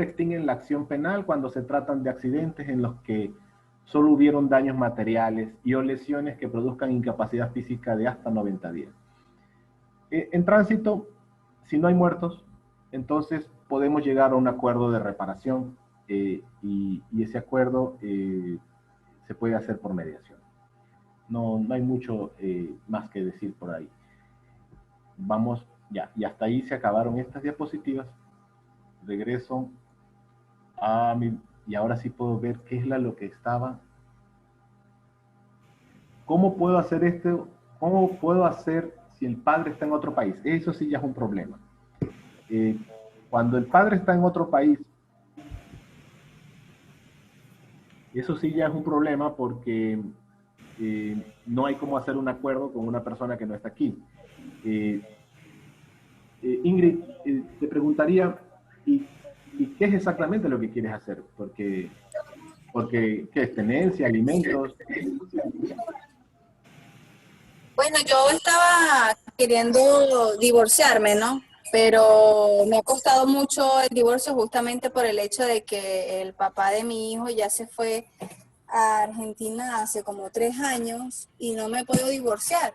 extinguen la acción penal cuando se tratan de accidentes en los que solo hubieron daños materiales y o lesiones que produzcan incapacidad física de hasta 90 días. En tránsito, si no hay muertos, entonces podemos llegar a un acuerdo de reparación y ese acuerdo se puede hacer por mediación. No hay mucho más que decir por ahí. Vamos, ya, y hasta ahí se acabaron estas diapositivas. Regreso a y ahora sí puedo ver qué es lo que estaba. ¿Cómo puedo hacer esto? ¿Cómo puedo hacer si el padre está en otro país? Eso sí ya es un problema. Cuando el padre está en otro país, eso sí ya es un problema porque no hay cómo hacer un acuerdo con una persona que no está aquí. Ingrid, te preguntaría, ¿y qué es exactamente lo que quieres hacer? Porque ¿qué es tenencia, alimentos? Bueno, yo estaba queriendo divorciarme, ¿no? Pero me ha costado mucho el divorcio justamente por el hecho de que el papá de mi hijo ya se fue a Argentina hace como 3 años y no me puedo divorciar.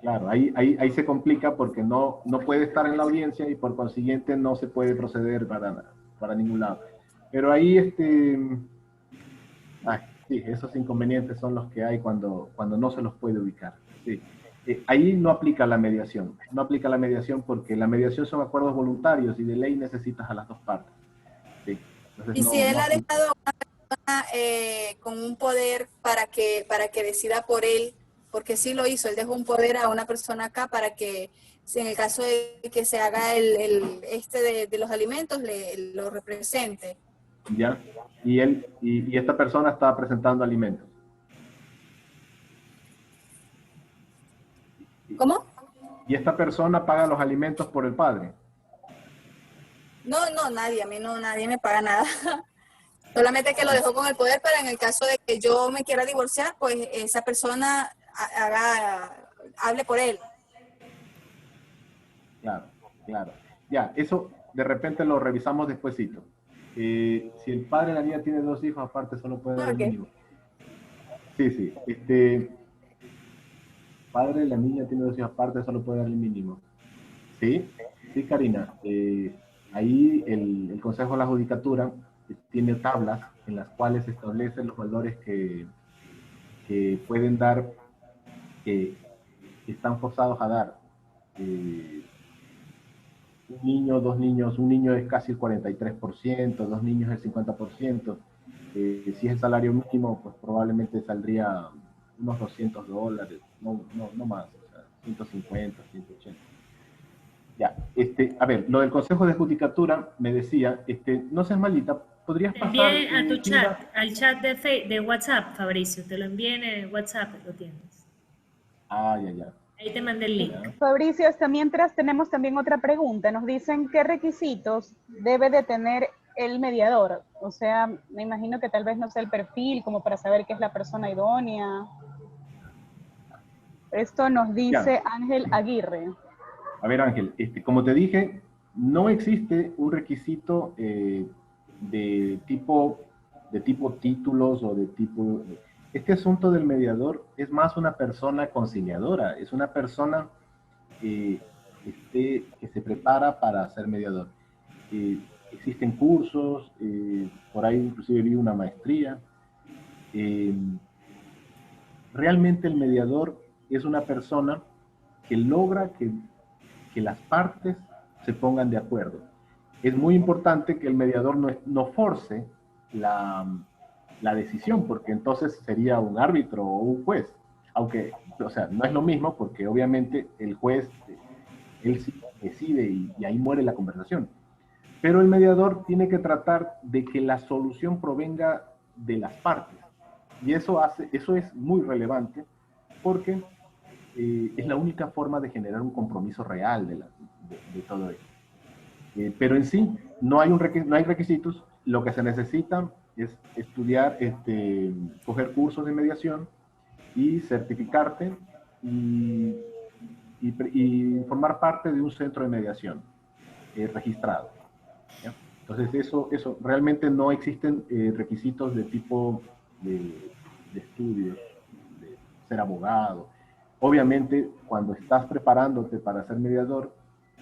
Claro, ahí se complica porque no puede estar en la audiencia y por consiguiente no se puede proceder para ningún lado. Pero ahí, sí, esos inconvenientes son los que hay cuando no se los puede ubicar. Sí. Ahí no aplica la mediación. No aplica la mediación porque la mediación son acuerdos voluntarios y de ley necesitas a las dos partes. Sí. Entonces, y si él ha dejado a una persona con un poder para que decida por él, porque sí lo hizo, él dejó un poder a una persona acá para que, en el caso de que se haga de los alimentos, lo represente. ¿ya? Y esta persona está presentando alimentos. ¿Cómo? Y esta persona paga los alimentos por el padre. No, nadie, a mí no, nadie me paga nada. Solamente que lo dejo con el poder, pero en el caso de que yo me quiera divorciar, pues esa persona hable por él. Claro, claro. Ya, eso de repente lo revisamos despuesito. Si el padre de la niña tiene 2 hijos, aparte solo puede dar el mínimo. Sí, sí. Padre de la niña tiene 2 hijos, aparte solo puede dar el mínimo. Sí, sí, Karina. Ahí el Consejo de la Judicatura tiene tablas en las cuales se establecen los valores que pueden dar, que están forzados a dar. Un niño, 2 niños, un niño es casi el 43%, 2 niños el 50%. Si es el salario mínimo, pues probablemente saldría unos $200, no más, o sea, 150, 180. Ya, a ver, lo del Consejo de Judicatura me decía, no seas malita, podrías Te pasar... envié a tu chat, al chat de WhatsApp, Fabricio, te lo envié en el WhatsApp, lo tienes. Ya. Ahí te mandé el link. Fabricio, hasta mientras tenemos también otra pregunta. Nos dicen qué requisitos debe de tener el mediador. O sea, me imagino que tal vez no sea el perfil como para saber qué es la persona idónea. Esto nos dice Ángel Aguirre. A ver, Ángel, como te dije, no existe un requisito de tipo títulos o de tipo... Este asunto del mediador es más una persona conciliadora, es una persona que se prepara para ser mediador. Existen cursos, por ahí inclusive vi una maestría. Realmente el mediador es una persona que logra que las partes se pongan de acuerdo. Es muy importante que el mediador no force la decisión, porque entonces sería un árbitro o un juez. Aunque, o sea, no es lo mismo, porque obviamente el juez, él sí decide y ahí muere la conversación. Pero el mediador tiene que tratar de que la solución provenga de las partes. Y eso es muy relevante, porque es la única forma de generar un compromiso real de todo esto. Pero en sí, no hay requisitos. Lo que se necesita es estudiar, coger cursos de mediación y certificarte y formar parte de un centro de mediación registrado. ¿Ya? Entonces, eso realmente no existen requisitos de tipo de estudios, de ser abogado. Obviamente, cuando estás preparándote para ser mediador,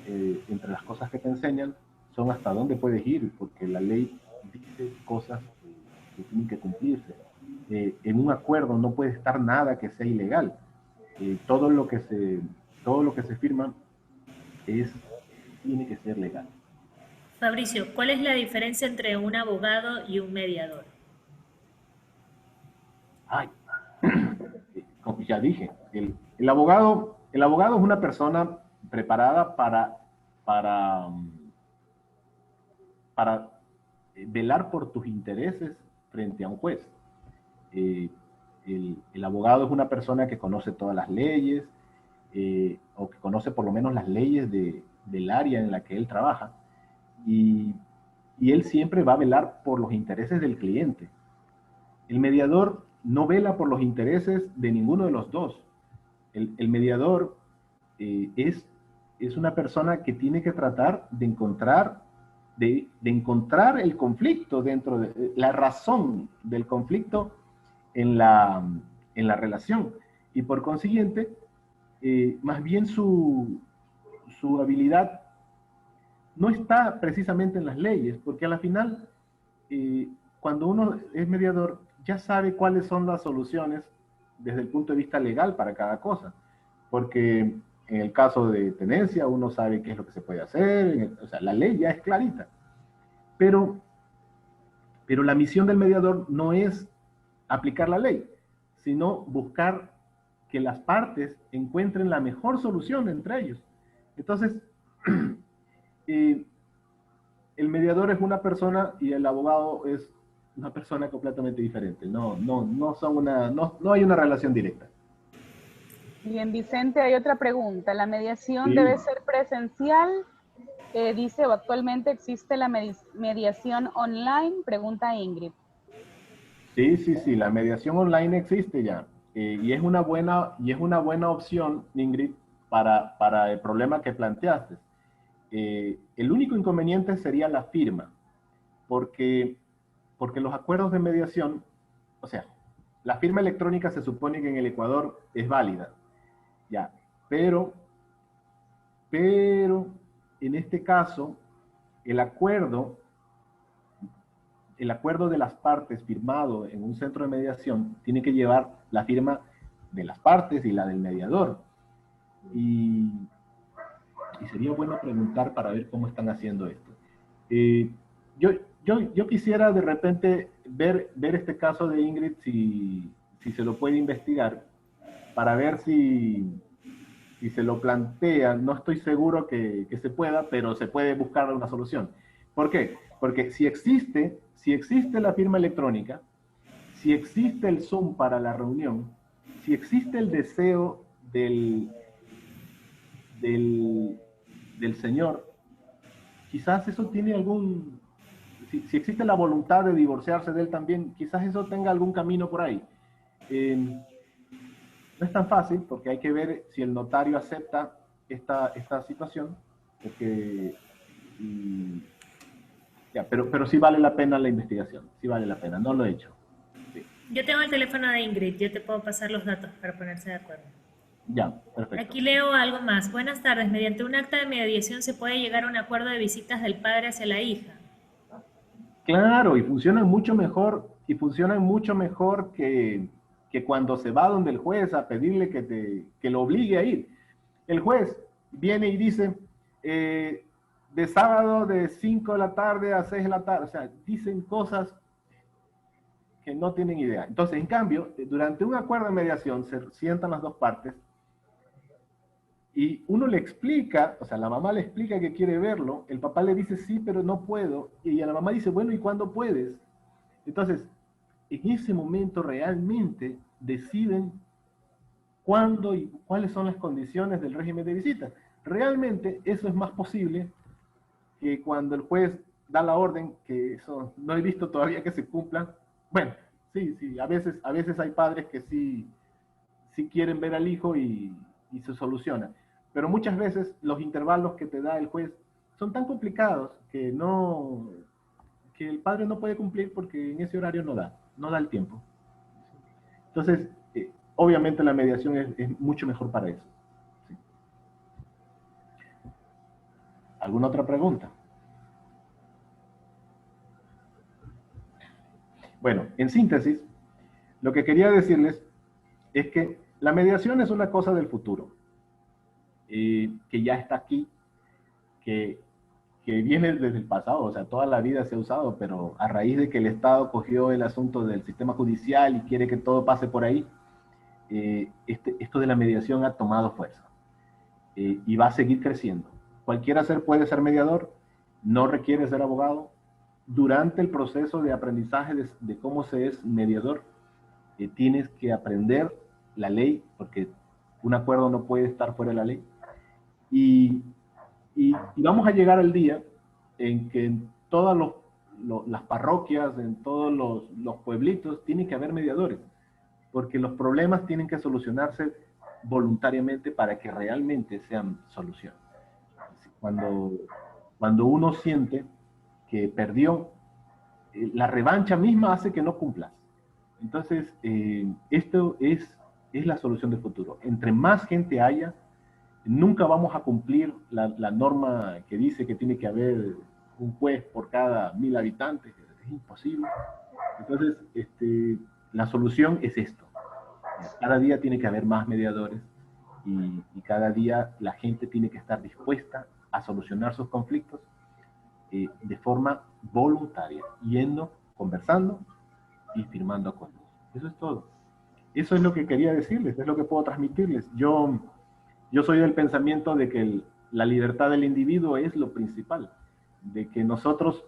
entre las cosas que te enseñan son hasta dónde puedes ir, porque la ley dice cosas que tienen que cumplirse. En un acuerdo no puede estar nada que sea ilegal. Todo lo que se firma tiene que ser legal. Fabricio, ¿cuál es la diferencia entre un abogado y un mediador? Como ya dije, el abogado es una persona preparada para velar por tus intereses frente a un juez. El abogado es una persona que conoce todas las leyes, o que conoce por lo menos las leyes del área en la que él trabaja, y él siempre va a velar por los intereses del cliente. El mediador no vela por los intereses de ninguno de los dos. El mediador es una persona que tiene que tratar de encontrar el conflicto dentro de la razón del conflicto en la relación. Y por consiguiente, más bien su habilidad no está precisamente en las leyes, porque a la final, cuando uno es mediador, ya sabe cuáles son las soluciones desde el punto de vista legal para cada cosa. Porque en el caso de tenencia, uno sabe qué es lo que se puede hacer, o sea, la ley ya es clarita. Pero la misión del mediador no es aplicar la ley, sino buscar que las partes encuentren la mejor solución entre ellos. Entonces, el mediador es una persona y el abogado es una persona completamente diferente. No hay una relación directa. Bien, Vicente, hay otra pregunta. ¿La mediación Sí. debe ser presencial? Dice, ¿o actualmente existe la mediación online? Pregunta Ingrid. Sí, la mediación online existe ya. Y es una buena opción, Ingrid, para el problema que planteaste. El único inconveniente sería la firma, porque los acuerdos de mediación, o sea, la firma electrónica se supone que en el Ecuador es válida, ya, pero en este caso, el acuerdo de las partes firmado en un centro de mediación tiene que llevar la firma de las partes y la del mediador. Y sería bueno preguntar para ver cómo están haciendo esto. Yo quisiera de repente ver este caso de Ingrid, si se lo puede investigar, para ver si se lo plantea. No estoy seguro que se pueda, pero se puede buscar una solución. ¿Por qué? Porque si existe la firma electrónica, si existe el Zoom para la reunión, si existe el deseo del señor, quizás eso tiene algún... Si existe la voluntad de divorciarse de él también, quizás eso tenga algún camino por ahí. No es tan fácil, porque hay que ver si el notario acepta esta situación, porque... pero sí vale la pena la investigación, sí vale la pena, no lo he hecho. Sí. Yo tengo el teléfono de Ingrid, yo te puedo pasar los datos para ponerse de acuerdo. Ya, perfecto. Aquí leo algo más. Buenas tardes. Mediante un acta de mediación se puede llegar a un acuerdo de visitas del padre hacia la hija. Claro, y funcionan mucho mejor que cuando se va donde el juez a pedirle que lo obligue a ir. El juez viene y dice, de sábado de 5 de la tarde a 6 de la tarde, o sea, dicen cosas que no tienen idea. Entonces, en cambio, durante un acuerdo de mediación se sientan las dos partes y uno le explica, o sea, la mamá le explica que quiere verlo, el papá le dice sí, pero no puedo, y la mamá dice, bueno, ¿y cuándo puedes? Entonces, en ese momento realmente deciden cuándo y cuáles son las condiciones del régimen de visita. Realmente eso es más posible que cuando el juez da la orden, que eso no he visto todavía que se cumpla. Bueno, sí, a veces hay padres que sí quieren ver al hijo y se soluciona. Pero muchas veces los intervalos que te da el juez son tan complicados que el padre no puede cumplir porque en ese horario no da el tiempo. Entonces, obviamente la mediación es mucho mejor para eso. ¿Sí? ¿Alguna otra pregunta? Bueno, en síntesis, lo que quería decirles es que la mediación es una cosa del futuro, que ya está aquí, que viene desde el pasado, o sea, toda la vida se ha usado, pero a raíz de que el Estado cogió el asunto del sistema judicial y quiere que todo pase por ahí, esto de la mediación ha tomado fuerza y va a seguir creciendo. Cualquiera puede ser mediador, no requiere ser abogado. Durante el proceso de aprendizaje de cómo se es mediador, tienes que aprender la ley, porque un acuerdo no puede estar fuera de la ley. Y vamos a llegar al día en que en todas las parroquias, en todos los pueblitos, tiene que haber mediadores, porque los problemas tienen que solucionarse voluntariamente para que realmente sean soluciones. Cuando uno siente que perdió, la revancha misma hace que no cumplas. Entonces, esto es la solución del futuro. Entre más gente haya, nunca vamos a cumplir la norma que dice que tiene que haber un juez por cada 1000 habitantes. Es imposible. Entonces, la solución es esto. Cada día tiene que haber más mediadores y cada día la gente tiene que estar dispuesta a solucionar sus conflictos de forma voluntaria, yendo, conversando y firmando acuerdos. Eso es todo. Eso es lo que quería decirles, es lo que puedo transmitirles. Yo soy del pensamiento de que la libertad del individuo es lo principal. de que nosotros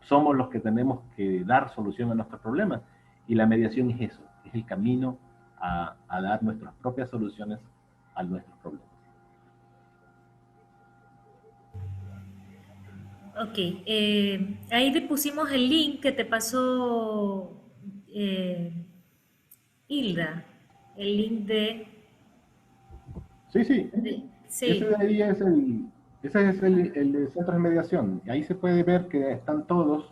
somos los que tenemos que dar solución a nuestros problemas, y la mediación es eso, es el camino a dar nuestras propias soluciones a nuestros problemas. Ok, ahí te pusimos el link que te pasó Hilda, el link Sí, sí, ese de sí, ahí es ese es el de centros de mediación. Y ahí se puede ver que están todos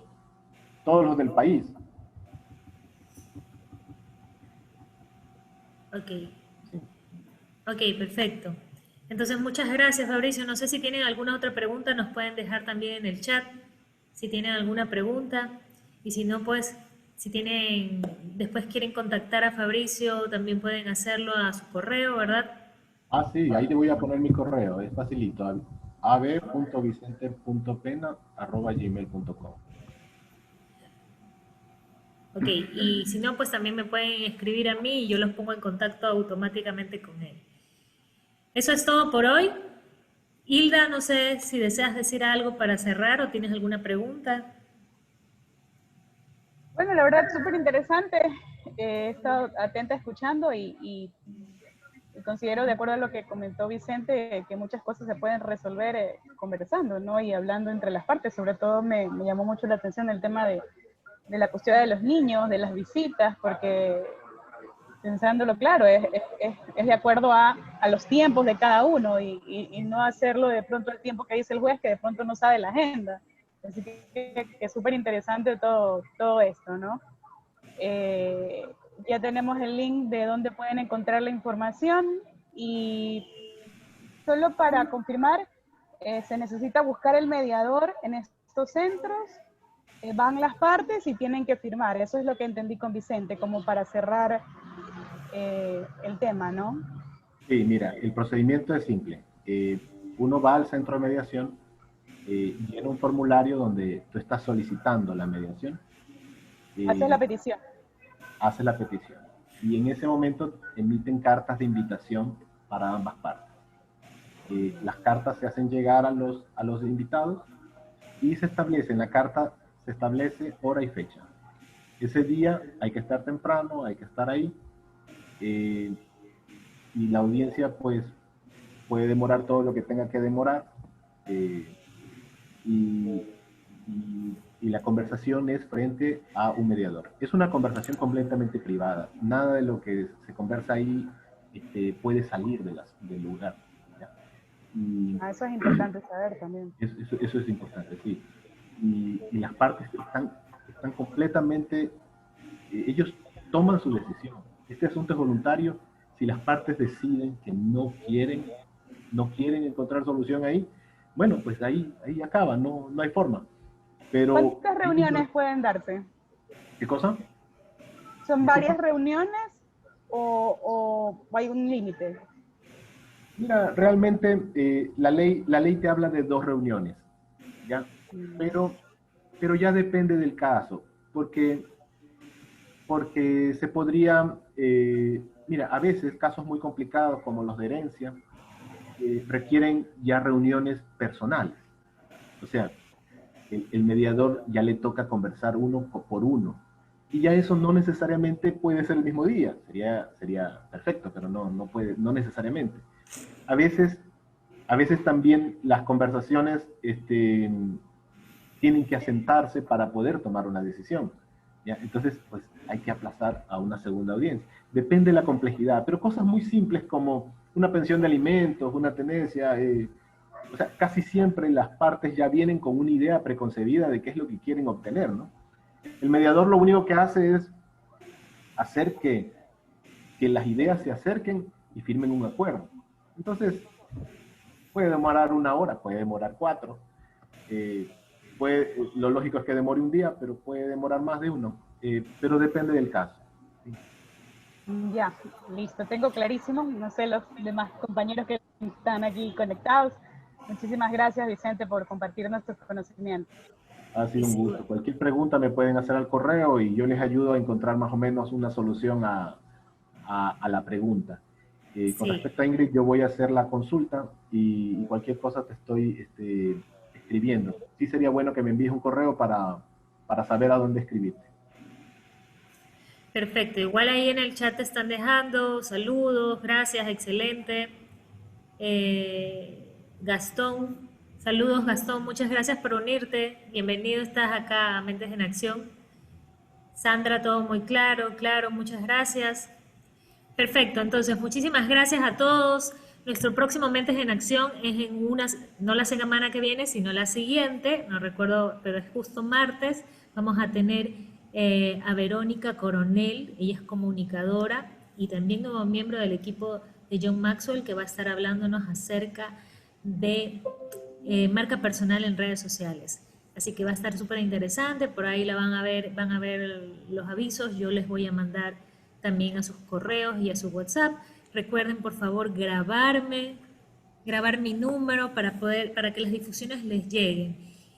los del país. ok, Sí. ok, perfecto. Entonces, muchas gracias, Fabricio. No sé si tienen alguna otra pregunta, nos pueden dejar también en el chat si tienen alguna pregunta. Y si no, pues, si tienen, después quieren contactar a Fabricio, también pueden hacerlo a su correo, ¿verdad? Ah, sí, ahí te voy a poner mi correo, es facilito, ab.vicente.pena@gmail.com. Ok, y si no, pues también me pueden escribir a mí y yo los pongo en contacto automáticamente con él. Eso es todo por hoy. Hilda, no sé si deseas decir algo para cerrar o tienes alguna pregunta. Bueno, la verdad, súper interesante. He estado atenta escuchando y considero, de acuerdo a lo que comentó Vicente, que muchas cosas se pueden resolver conversando, ¿no? Y hablando entre las partes. Sobre todo me llamó mucho la atención el tema de la custodia de los niños, de las visitas, porque pensándolo claro, es de acuerdo a los tiempos de cada uno y no hacerlo de pronto el tiempo que dice el juez, que de pronto no sabe la agenda. Así que es súper interesante todo esto, ¿no? Eh, ya tenemos el link de dónde pueden encontrar la información y solo para confirmar, se necesita buscar el mediador en estos centros, van las partes y tienen que firmar. Eso es lo que entendí con Vicente, como para cerrar el tema, ¿no? Sí, mira, el procedimiento es simple. Uno va al centro de mediación, llena un formulario donde tú estás solicitando la mediación, Haces la eh, petición. hace la petición. Y en ese momento emiten cartas de invitación para ambas partes. Las cartas se hacen llegar a los invitados y se establece, en la carta se establece hora y fecha. Ese día hay que estar temprano, hay que estar ahí, eh, y la audiencia pues puede demorar todo lo que tenga que demorar, eh, y, y la conversación es frente a un mediador. Es una conversación completamente privada. Nada de lo que se conversa ahí puede salir del lugar. ¿Ya? Y Eso es importante saber también. eso es importante, sí. Y las partes están completamente, ellos toman su decisión. Este asunto es voluntario. Si las partes deciden que no quieren encontrar solución ahí, bueno, pues ahí acaba, no hay forma. Pero, ¿Cuántas reuniones pueden darse? ¿qué cosa? ¿Son Disculpa. varias reuniones o hay un límite? Mira, realmente la ley te habla de 2 reuniones, ¿ya? Pero, pero ya depende del caso, porque se podría, mira, a veces casos muy complicados como los de herencia requieren ya reuniones personales. O sea, el mediador ya le toca conversar uno por uno. Y ya eso no necesariamente puede ser el mismo día. Sería perfecto, pero no puede, no necesariamente. A veces, a veces también las conversaciones tienen que asentarse para poder tomar una decisión. ¿Ya? Entonces, pues hay que aplazar a una segunda audiencia. Depende de la complejidad, pero cosas muy simples como una pensión de alimentos, una tenencia, o sea, casi siempre las partes ya vienen con una idea preconcebida de qué es lo que quieren obtener, ¿no? El mediador lo único que hace es hacer que las ideas se acerquen y firmen un acuerdo. Entonces, puede demorar 1 hora, puede demorar 4, lo lógico es que demore un día, pero puede demorar más de uno, pero depende del caso. ¿Sí? Ya, listo, tengo clarísimo. No sé los demás compañeros que están aquí conectados. Muchísimas gracias, Vicente, por compartir nuestros conocimientos. Ha sido un gusto. Cualquier pregunta me pueden hacer al correo y yo les ayudo a encontrar más o menos una solución a la pregunta. Con Sí, respecto a Ingrid, yo voy a hacer la consulta y cualquier cosa te estoy escribiendo. sí sería bueno que me envíes un correo para saber a dónde escribirte. Perfecto, igual ahí en el chat te están dejando saludos, gracias, excelente. Gastón, saludos Gastón, muchas gracias por unirte, bienvenido, estás acá a Mentes en Acción. Sandra, todo muy claro, claro, muchas gracias. Perfecto, entonces muchísimas gracias a todos. Nuestro próximo Mentes en Acción es en no la semana que viene, sino la siguiente, no recuerdo, pero es justo martes. Vamos a tener a Verónica Coronel, ella es comunicadora y también nuevo miembro del equipo de John Maxwell, que va a estar hablándonos acerca de marca personal en redes sociales. Así que va a estar súper interesante, por ahí la van a ver los avisos, yo les voy a mandar también a sus correos y a su WhatsApp. Recuerden, por favor, grabar mi número para que las difusiones les lleguen.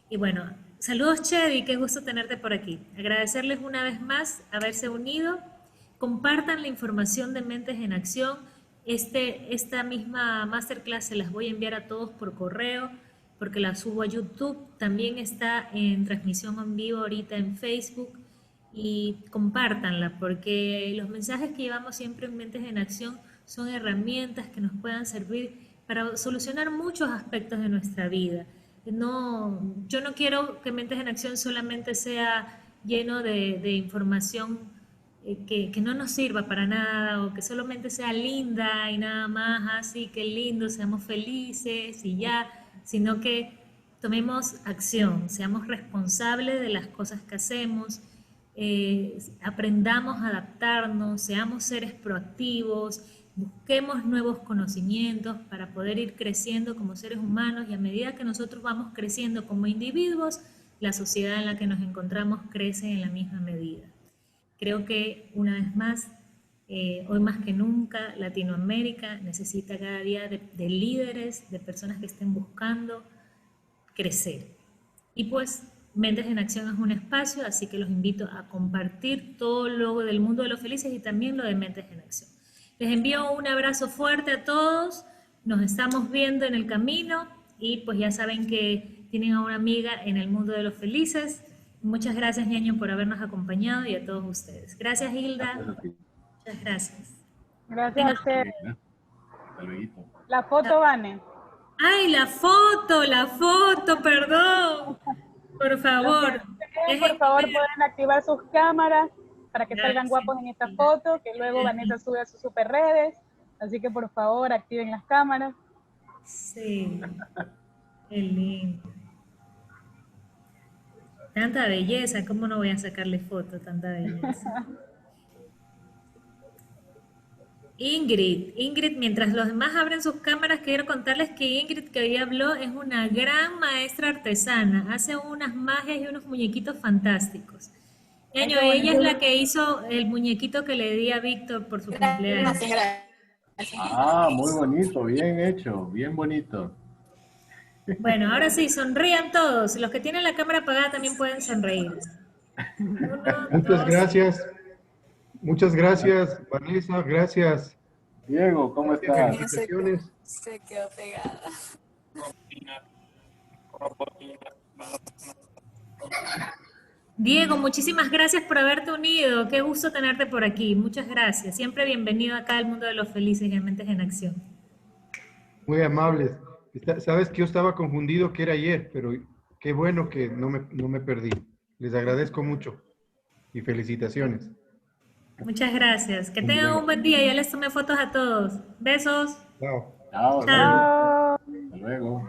Y bueno, saludos Chedi, qué gusto tenerte por aquí. Agradecerles una vez más haberse unido. Compartan la información de Mentes en Acción. Esta misma masterclass se las voy a enviar a todos por correo, porque la subo a YouTube. También está en transmisión en vivo ahorita en Facebook. Y compártanla, porque los mensajes que llevamos siempre en Mentes en Acción son herramientas que nos puedan servir para solucionar muchos aspectos de nuestra vida. Yo no quiero que Mentes en Acción solamente sea lleno de información que no nos sirva para nada, o que solamente sea linda y nada más, así que lindo, seamos felices y ya, sino que tomemos acción, seamos responsables de las cosas que hacemos, aprendamos a adaptarnos, seamos seres proactivos, busquemos nuevos conocimientos para poder ir creciendo como seres humanos, y a medida que nosotros vamos creciendo como individuos, la sociedad en la que nos encontramos crece en la misma medida. Creo que una vez más, hoy más que nunca, Latinoamérica necesita cada día de líderes, de personas que estén buscando crecer. Y pues Mentes en Acción es un espacio, así que los invito a compartir todo lo del mundo de los felices y también lo de Mentes en Acción. Les envío un abrazo fuerte a todos, nos estamos viendo en el camino y pues ya saben que tienen a una amiga en el mundo de los felices. Muchas gracias, Ñaño, por habernos acompañado y a todos ustedes. Gracias, Hilda. Muchas gracias. Gracias a usted. Hasta luego. La foto, Vane. ¡Ay, la foto! Perdón. Por favor. Por favor, pueden activar sus cámaras para que salgan guapos en esta foto, que luego Vanessa sube a sus super redes. Así que, por favor, activen las cámaras. Sí. Qué lindo. Tanta belleza, ¿cómo no voy a sacarle foto? Tanta belleza. Ingrid, mientras los demás abren sus cámaras, quiero contarles que Ingrid, que hoy habló, es una gran maestra artesana, hace unas magias y unos muñequitos fantásticos. Ñaño, ella es la que hizo el muñequito que le di a Víctor por su cumpleaños. Ah, muy bonito, bien hecho, bien bonito. Bueno, ahora sí, sonrían todos. Los que tienen la cámara apagada también pueden sonreír. Muchas gracias, Vanessa, gracias. Diego, ¿cómo estás? Se quedó pegada. Diego, muchísimas gracias por haberte unido. Qué gusto tenerte por aquí. Muchas gracias. Siempre bienvenido acá al mundo de los felices y Mentes en Acción. Muy amables. Sabes que yo estaba confundido que era ayer, pero qué bueno que no me perdí. Les agradezco mucho y felicitaciones. Muchas gracias. Que tengan un buen día. Ya les tomé fotos a todos. Besos. Chao. Chao. Chao. Hasta luego.